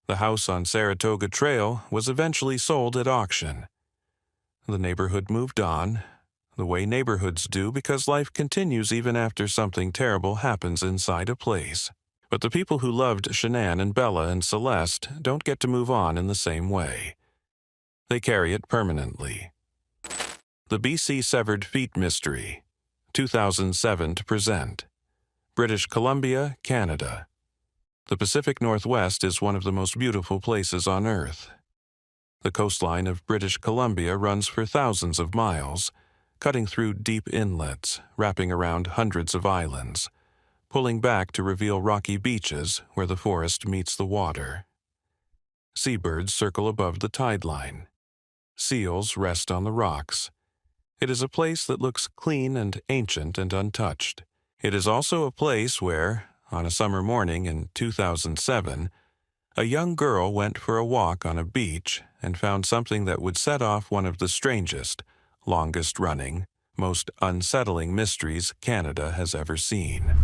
S1: The house on Saratoga Trail was eventually sold at auction. The neighborhood moved on, the way neighborhoods do because life continues even after something terrible happens inside a place. But the people who loved Shanann and Bella and Celeste don't get to move on in the same way. They carry it permanently. The BC Severed Feet Mystery, 2007 to present. British Columbia, Canada. The Pacific Northwest is one of the most beautiful places on Earth. The coastline of British Columbia runs for thousands of miles, cutting through deep inlets, wrapping around hundreds of islands, pulling back to reveal rocky beaches where the forest meets the water. Seabirds circle above the tide line. Seals rest on the rocks. It is a place that looks clean and ancient and untouched. It is also a place where, on a summer morning in 2007, a young girl went for a walk on a beach and found something that would set off one of the strangest, longest-running, most unsettling mysteries Canada has ever seen.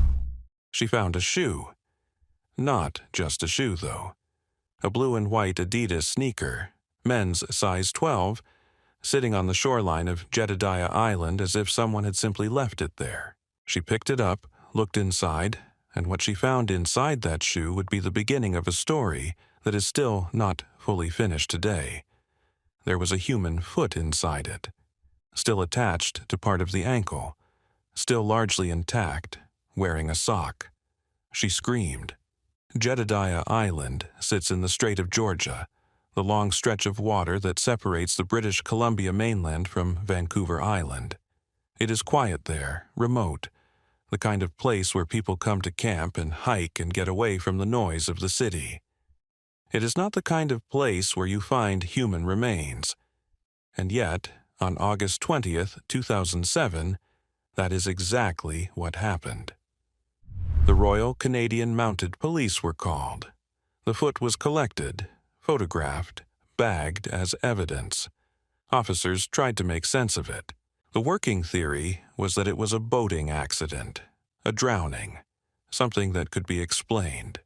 S1: She found a shoe. Not just a shoe, though. A blue and white Adidas sneaker, men's size 12, sitting on the shoreline of Jedediah Island as if someone had simply left it there. She picked it up, looked inside, and what she found inside that shoe would be the beginning of a story that is still not fully finished today. There was a human foot inside it, still attached to part of the ankle, still largely intact, wearing a sock. She screamed. Jedediah Island sits in the Strait of Georgia, the long stretch of water that separates the British Columbia mainland from Vancouver Island. It is quiet there, remote, the kind of place where people come to camp and hike and get away from the noise of the city. It is not the kind of place where you find human remains. And yet, on August 20th, 2007, that is exactly what happened. The Royal Canadian Mounted Police were called. The foot was collected, photographed, bagged as evidence. Officers tried to make sense of it. The working theory was that it was a boating accident, a drowning, something that could be explained.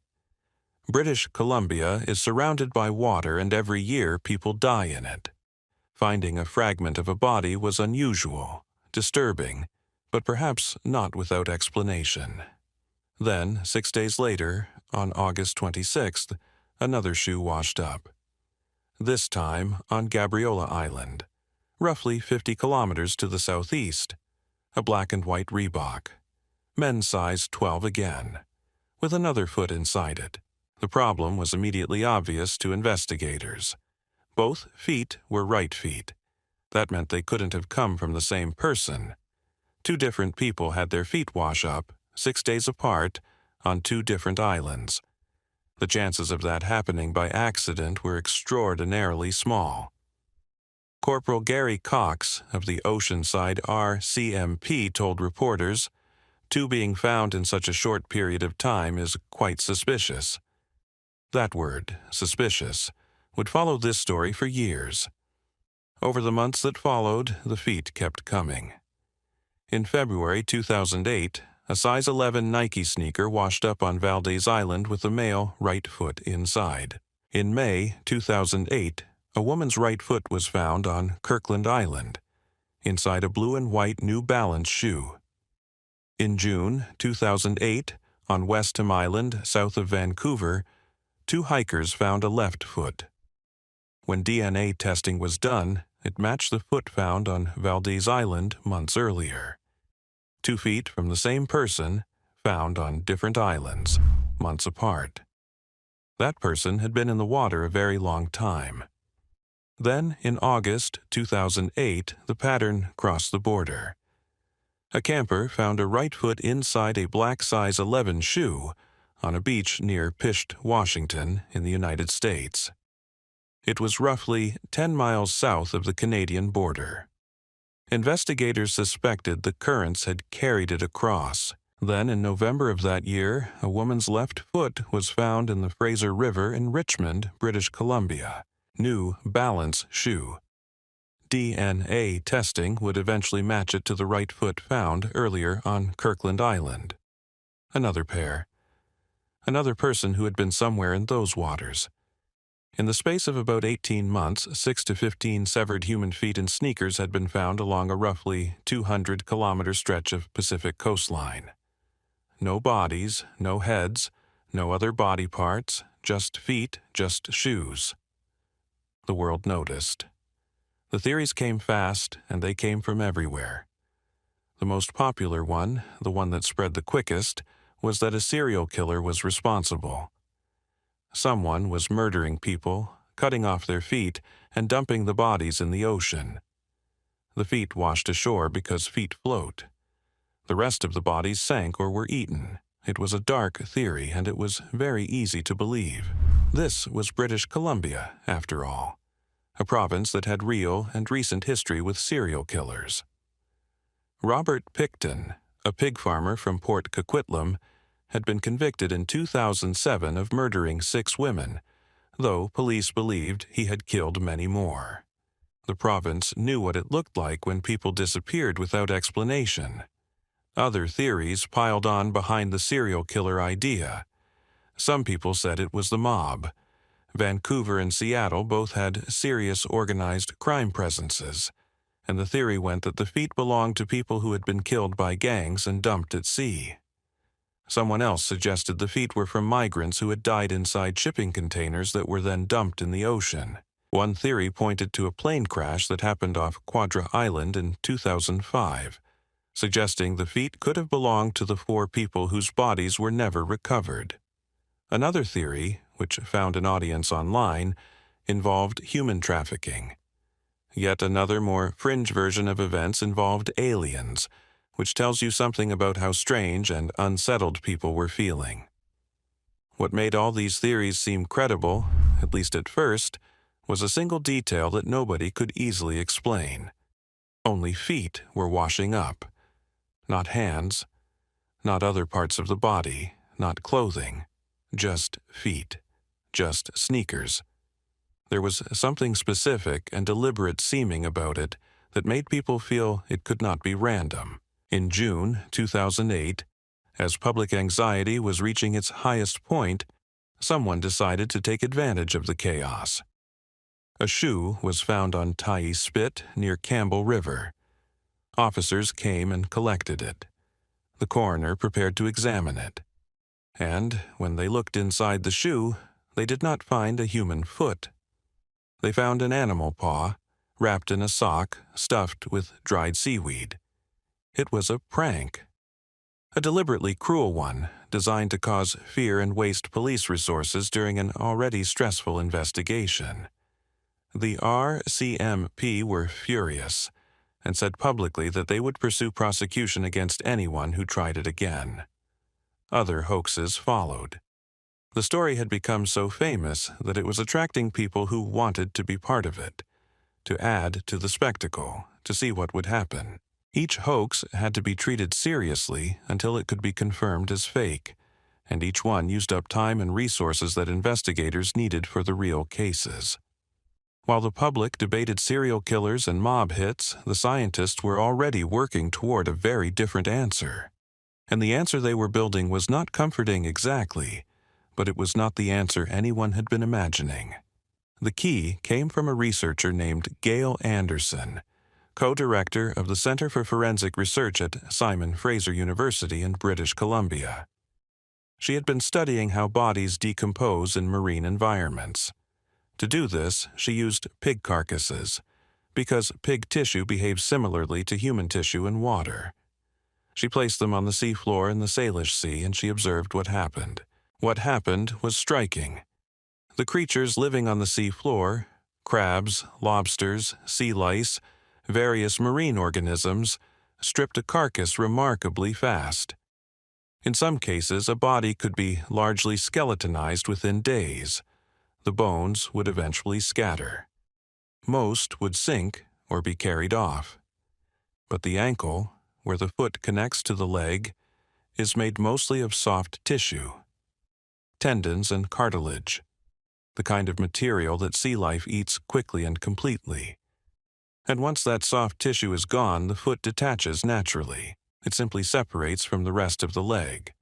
S1: British Columbia is surrounded by water and every year people die in it. Finding a fragment of a body was unusual, disturbing, but perhaps not without explanation. Then, 6 days later, on August 26th, another shoe washed up. This time on Gabriola Island, roughly 50 kilometers to the southeast, a black and white Reebok, men's size 12 again, with another foot inside it. The problem was immediately obvious to investigators. Both feet were right feet. That meant they couldn't have come from the same person. Two different people had their feet wash up, 6 days apart, on two different islands. The chances of that happening by accident were extraordinarily small. Corporal Gary Cox of the Oceanside RCMP told reporters, "Two being found in such a short period of time is quite suspicious." That word, suspicious, would follow this story for years. Over the months that followed, the feet kept coming. In February 2008, a size 11 Nike sneaker washed up on Valdez Island with the male right foot inside. In May 2008, a woman's right foot was found on Kirkland Island. inside a blue and white New Balance shoe. In June 2008, on Westham Island, south of Vancouver, 2 hikers found a left foot. When DNA testing was done, it matched the foot found on Valdez Island months earlier. 2 feet from the same person, found on different islands, months apart. That person had been in the water a very long time. Then, in August 2008, the pattern crossed the border. A camper found a right foot inside a black size 11 shoe on a beach near Pisht, Washington, in the United States. It was roughly 10 miles south of the Canadian border. Investigators suspected the currents had carried it across. Then, in November of that year, a woman's left foot was found in the Fraser River in Richmond, British Columbia. New Balance shoe. DNA testing would eventually match it to the right foot found earlier on Kirkland Island. Another pair. Another person who had been somewhere in those waters. In the space of about 18 months, 6 to 15 severed human feet and sneakers had been found along a roughly 200-kilometer stretch of Pacific coastline. No bodies, no heads, no other body parts, just feet, just shoes. The world noticed. The theories came fast, and they came from everywhere. The most popular one, the one that spread the quickest, was that a serial killer was responsible. Someone was murdering people, cutting off their feet, and dumping the bodies in the ocean. The feet washed ashore because feet float. The rest of the bodies sank or were eaten. It was a dark theory, and it was very easy to believe. This was British Columbia, after all, a province that had real and recent history with serial killers. Robert Picton, a pig farmer from Port Coquitlam, had been convicted in 2007 of murdering 6 women, though police believed he had killed many more. The province knew what it looked like when people disappeared without explanation. Other theories piled on behind the serial killer idea. Some people said it was the mob. Vancouver and Seattle both had serious organized crime presences, and the theory went that the feet belonged to people who had been killed by gangs and dumped at sea. Someone else suggested the feet were from migrants who had died inside shipping containers that were then dumped in the ocean. One theory pointed to a plane crash that happened off Quadra Island in 2005, suggesting the feet could have belonged to the 4 people whose bodies were never recovered. Another theory, which found an audience online, involved human trafficking. Yet another more fringe version of events involved aliens, which tells you something about how strange and unsettled people were feeling. What made all these theories seem credible, at least at first, was a single detail that nobody could easily explain. Only feet were washing up. Not hands, not other parts of the body, not clothing, just feet, just sneakers. There was something specific and deliberate seeming about it that made people feel it could not be random. In June 2008, as public anxiety was reaching its highest point, someone decided to take advantage of the chaos. A shoe was found on Tyee Spit near Campbell River. Officers came and collected it. The coroner prepared to examine it. And when they looked inside the shoe, they did not find a human foot. They found an animal paw, wrapped in a sock, stuffed with dried seaweed. It was a prank. A deliberately cruel one, designed to cause fear and waste police resources during an already stressful investigation. The RCMP were furious, and said publicly that they would pursue prosecution against anyone who tried it again. Other hoaxes followed. The story had become so famous that it was attracting people who wanted to be part of it, to add to the spectacle, to see what would happen. Each hoax had to be treated seriously until it could be confirmed as fake, and each one used up time and resources that investigators needed for the real cases. While the public debated serial killers and mob hits, the scientists were already working toward a very different answer. And the answer they were building was not comforting exactly, but it was not the answer anyone had been imagining. The key came from a researcher named Gail Anderson, co-director of the Center for Forensic Research at Simon Fraser University in British Columbia. She had been studying how bodies decompose in marine environments. To do this, she used pig carcasses, because pig tissue behaves similarly to human tissue in water. She placed them on the seafloor in the Salish Sea and she observed what happened. What happened was striking. The creatures living on the seafloor, crabs, lobsters, sea lice, various marine organisms, stripped a carcass remarkably fast. In some cases, a body could be largely skeletonized within days. The bones would eventually scatter. Most would sink or be carried off. But the ankle, where the foot connects to the leg, is made mostly of soft tissue, tendons and cartilage, the kind of material that sea life eats quickly and completely. And once that soft tissue is gone, the foot detaches naturally. It simply separates from the rest of the leg.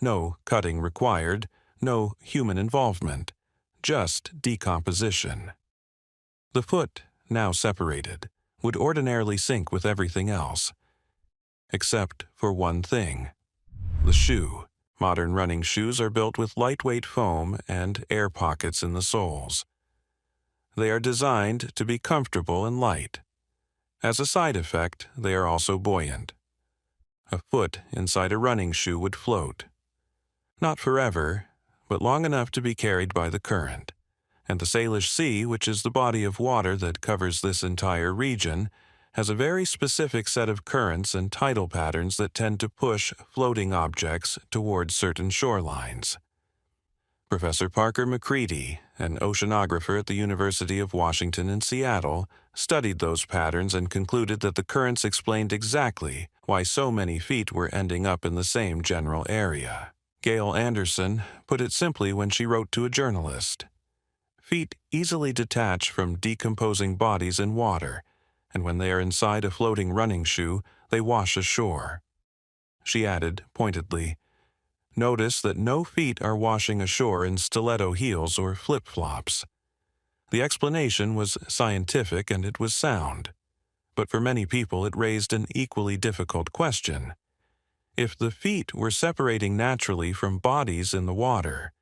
S1: No cutting required, no human involvement, just decomposition. The foot, now separated, would ordinarily sink with everything else, except for one thing: the shoe. Modern running shoes are built with lightweight foam and air pockets in the soles. They are designed to be comfortable and light. As a side effect, they are also buoyant. A foot inside a running shoe would float. Not forever, but long enough to be carried by the current. And the Salish Sea, which is the body of water that covers this entire region, has a very specific set of currents and tidal patterns that tend to push floating objects towards certain shorelines. Professor Parker McCready, an oceanographer at the University of Washington in Seattle, studied those patterns and concluded that the currents explained exactly why so many feet were ending up in the same general area. Gail Anderson put it simply when she wrote to a journalist: "Feet easily detach from decomposing bodies in water, and when they are inside a floating running shoe, they wash ashore." She added, pointedly, "Notice that no feet are washing ashore in stiletto heels or flip-flops." The explanation was scientific and it was sound, but for many people it raised an equally difficult question. If the feet were separating naturally from bodies in the water,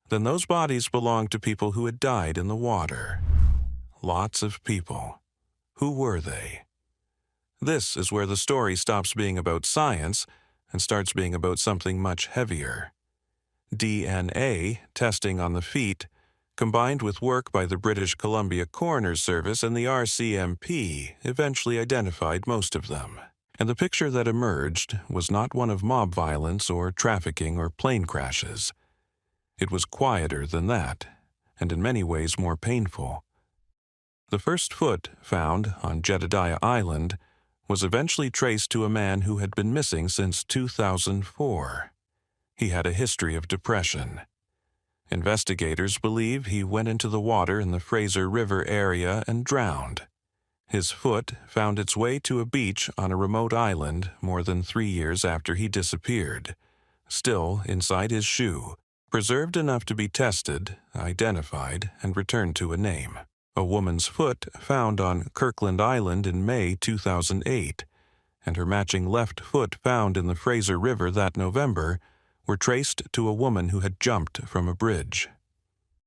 S1: then those bodies belonged to people who had died in the water. Lots of people. Who were they? This is where the story stops being about science and starts being about something much heavier. DNA testing on the feet, combined with work by the British Columbia Coroner's Service and the RCMP, eventually identified most of them. And the picture that emerged was not one of mob violence or trafficking or plane crashes. It was quieter than that, and in many ways more painful. The first foot found on Jedediah Island was eventually traced to a man who had been missing since 2004. He had a history of depression. Investigators believe he went into the water in the Fraser River area and drowned. His foot found its way to a beach on a remote island more than 3 years after he disappeared, still inside his shoe, preserved enough to be tested, identified, and returned to a name. A woman's foot found on Kirkland Island in May 2008, and her matching left foot found in the Fraser River that November were traced to a woman who had jumped from a bridge.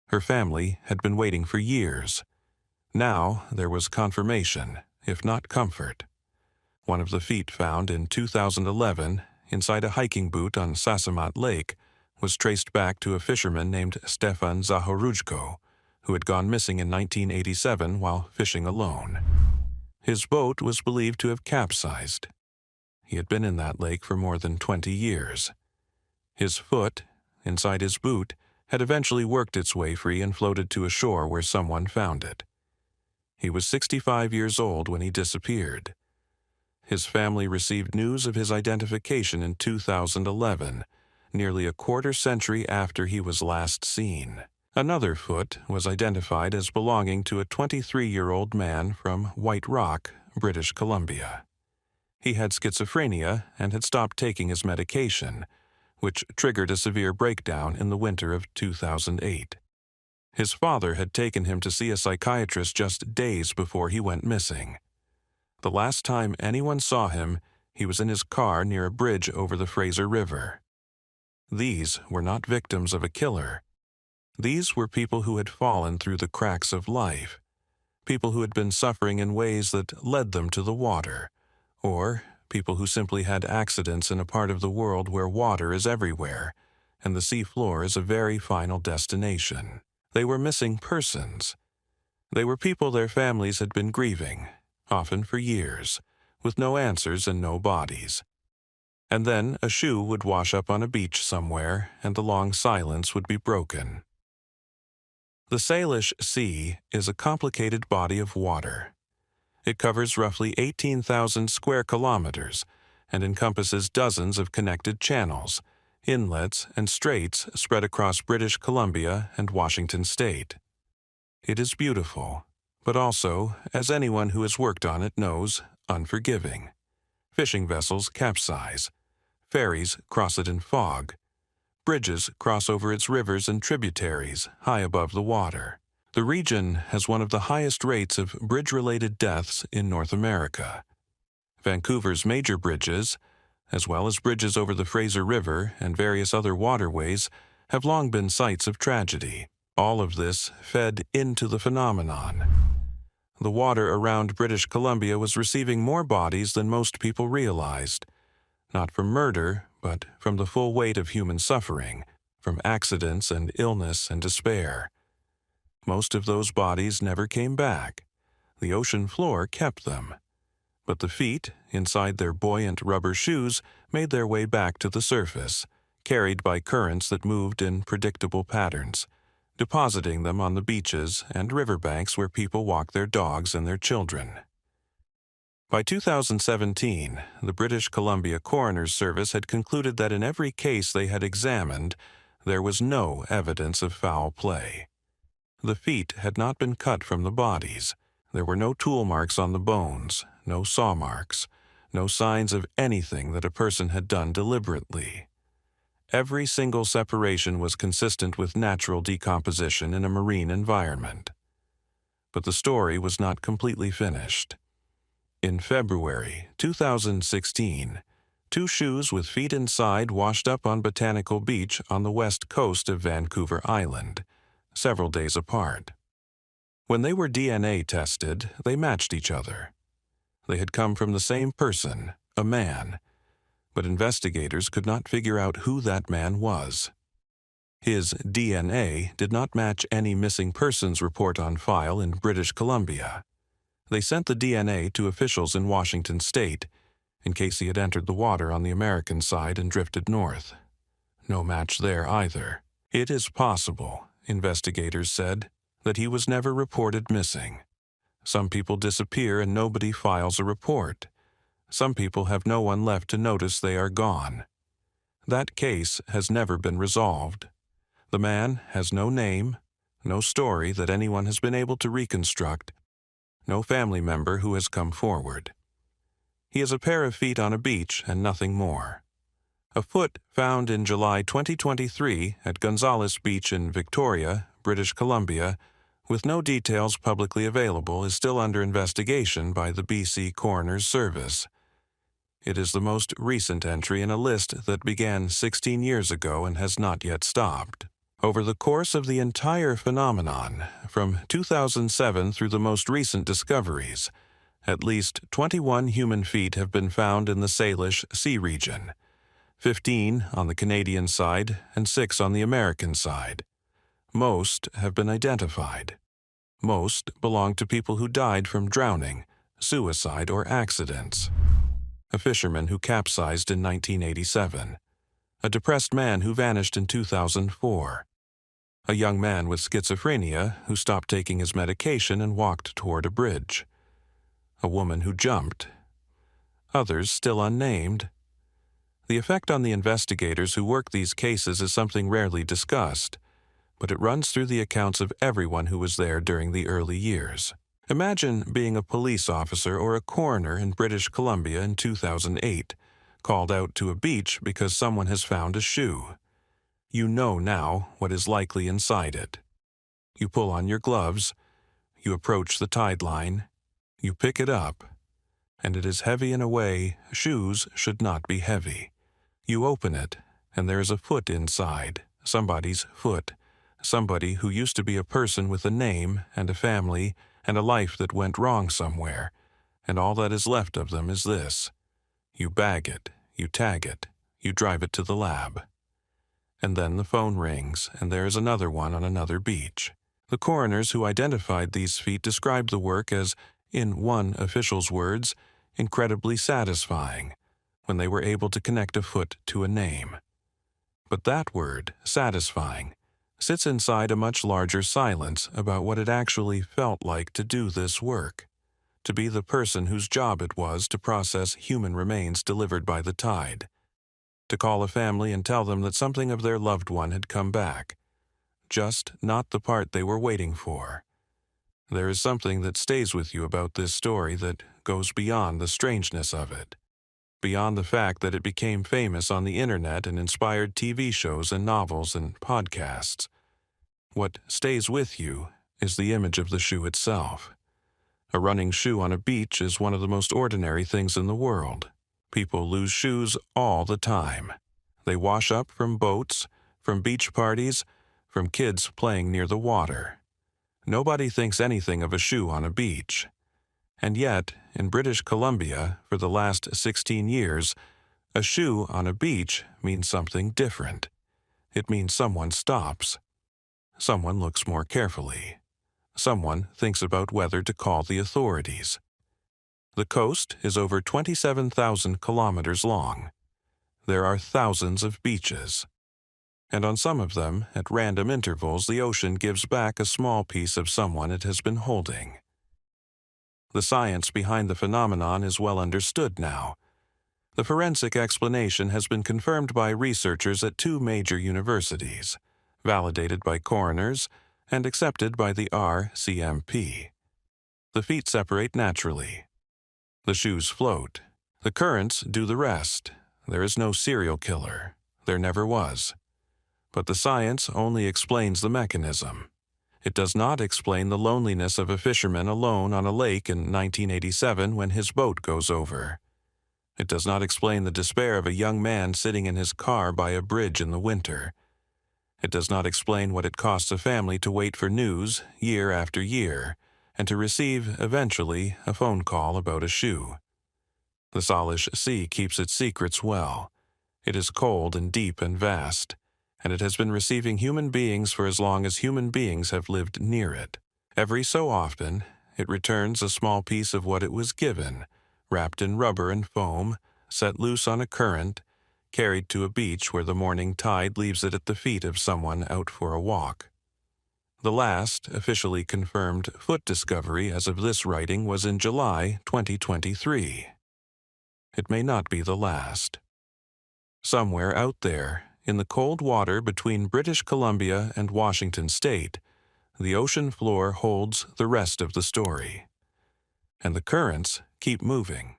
S1: Her family had been waiting for years. Now there was confirmation, if not comfort. One of the feet found in 2011 inside a hiking boot on Sasamat Lake was traced back to a fisherman named Stefan Zahorujko, who had gone missing in 1987 while fishing alone. His boat was believed to have capsized. He had been in that lake for more than 20 years. His foot, inside his boot, had eventually worked its way free and floated to a shore where someone found it. He was 65 years old when he disappeared. His family received news of his identification in 2011, nearly a quarter century after he was last seen. Another foot was identified as belonging to a 23-year-old man from White Rock, British Columbia. He had schizophrenia and had stopped taking his medication, which triggered a severe breakdown in the winter of 2008. His father had taken him to see a psychiatrist just days before he went missing. The last time anyone saw him, he was in his car near a bridge over the Fraser River. These were not victims of a killer. These were people who had fallen through the cracks of life, people who had been suffering in ways that led them to the water, or people who simply had accidents in a part of the world where water is everywhere, and the seafloor is a very final destination. They were missing persons. They were people their families had been grieving, often for years, with no answers and no bodies. And then a shoe would wash up on a beach somewhere, and the long silence would be broken. The Salish Sea is a complicated body of water. It covers roughly 18,000 square kilometers and encompasses dozens of connected channels, inlets, and straits spread across British Columbia and Washington State. It is beautiful, but also, as anyone who has worked on it knows, unforgiving. Fishing vessels capsize. Ferries cross it in fog. Bridges cross over its rivers and tributaries high above the water. The region has one of the highest rates of bridge-related deaths in North America. Vancouver's major bridges, as well as bridges over the Fraser River and various other waterways, have long been sites of tragedy. All of this fed into the phenomenon. The water around British Columbia was receiving more bodies than most people realized, not from murder, but from the full weight of human suffering, from accidents and illness and despair. Most of those bodies never came back. The ocean floor kept them. But the feet, inside their buoyant rubber shoes, made their way back to the surface, carried by currents that moved in predictable patterns, depositing them on the beaches and riverbanks where people walk their dogs and their children. By 2017, the British Columbia Coroner's Service had concluded that in every case they had examined, there was no evidence of foul play. The feet had not been cut from the bodies. There were no tool marks on the bones, no saw marks, no signs of anything that a person had done deliberately. Every single separation was consistent with natural decomposition in a marine environment. But the story was not completely finished. In February 2016, 2 shoes with feet inside washed up on Botanical Beach on the west coast of Vancouver Island, several days apart. When they were DNA tested, they matched each other. They had come from the same person, a man, but investigators could not figure out who that man was. His DNA did not match any missing persons report on file in British Columbia. They sent the DNA to officials in Washington State, in case he had entered the water on the American side and drifted north. No match there either. It is possible, investigators said, that he was never reported missing. Some people disappear and nobody files a report. Some people have no one left to notice they are gone. That case has never been resolved. The man has no name, no story that anyone has been able to reconstruct, no family member who has come forward. He has a pair of feet on a beach and nothing more. A foot found in July 2023 at Gonzales Beach in Victoria, British Columbia, with no details publicly available, is still under investigation by the BC Coroner's Service. It is the most recent entry in a list that began 16 years ago and has not yet stopped. Over the course of the entire phenomenon, from 2007 through the most recent discoveries, at least 21 human feet have been found in the Salish Sea region, 15 on the Canadian side and 6 on the American side. Most have been identified. Most belong to people who died from drowning, suicide, or accidents. A fisherman who capsized in 1987. A depressed man who vanished in 2004. A young man with schizophrenia who stopped taking his medication and walked toward a bridge. A woman who jumped. Others still unnamed. The effect on the investigators who work these cases is something rarely discussed, but it runs through the accounts of everyone who was there during the early years. Imagine being a police officer or a coroner in British Columbia in 2008, called out to a beach because someone has found a shoe. You know now what is likely inside it. You pull on your gloves, you approach the tide line, you pick it up, and it is heavy in a way shoes should not be heavy. You open it, and there is a foot inside, somebody's foot, somebody who used to be a person with a name and a family and a life that went wrong somewhere, and all that is left of them is this. You bag it, you tag it, you drive it to the lab. And then the phone rings, and there is another one on another beach. The coroners who identified these feet described the work as, in one official's words, incredibly satisfying, when they were able to connect a foot to a name. But that word, satisfying, sits inside a much larger silence about what it actually felt like to do this work, to be the person whose job it was to process human remains delivered by the tide, to call a family and tell them that something of their loved one had come back, just not the part they were waiting for. There is something that stays with you about this story that goes beyond the strangeness of it, beyond the fact that it became famous on the internet and inspired TV shows and novels and podcasts. What stays with you is the image of the shoe itself. A running shoe on a beach is one of the most ordinary things in the world. People lose shoes all the time. They wash up from boats, from beach parties, from kids playing near the water. Nobody thinks anything of a shoe on a beach. And yet, in British Columbia, for the last 16 years, a shoe on a beach means something different. It means someone stops. Someone looks more carefully. Someone thinks about whether to call the authorities. The coast is over 27,000 kilometers long. There are thousands of beaches. And on some of them, at random intervals, the ocean gives back a small piece of someone it has been holding. The science behind the phenomenon is well understood now. The forensic explanation has been confirmed by researchers at 2 major universities, validated by coroners, and accepted by the RCMP. The feet separate naturally. The shoes float. The currents do the rest. There is no serial killer. There never was. But the science only explains the mechanism. It does not explain the loneliness of a fisherman alone on a lake in 1987 when his boat goes over. It does not explain the despair of a young man sitting in his car by a bridge in the winter. It does not explain what it costs a family to wait for news year after year, and to receive, eventually, a phone call about a shoe. The Salish Sea keeps its secrets well. It is cold and deep and vast, and it has been receiving human beings for as long as human beings have lived near it. Every so often, it returns a small piece of what it was given, wrapped in rubber and foam, set loose on a current, carried to a beach where the morning tide leaves it at the feet of someone out for a walk. The last officially confirmed foot discovery as of this writing was in July 2023. It may not be the last. Somewhere out there, in the cold water between British Columbia and Washington State, the ocean floor holds the rest of the story. And the currents keep moving.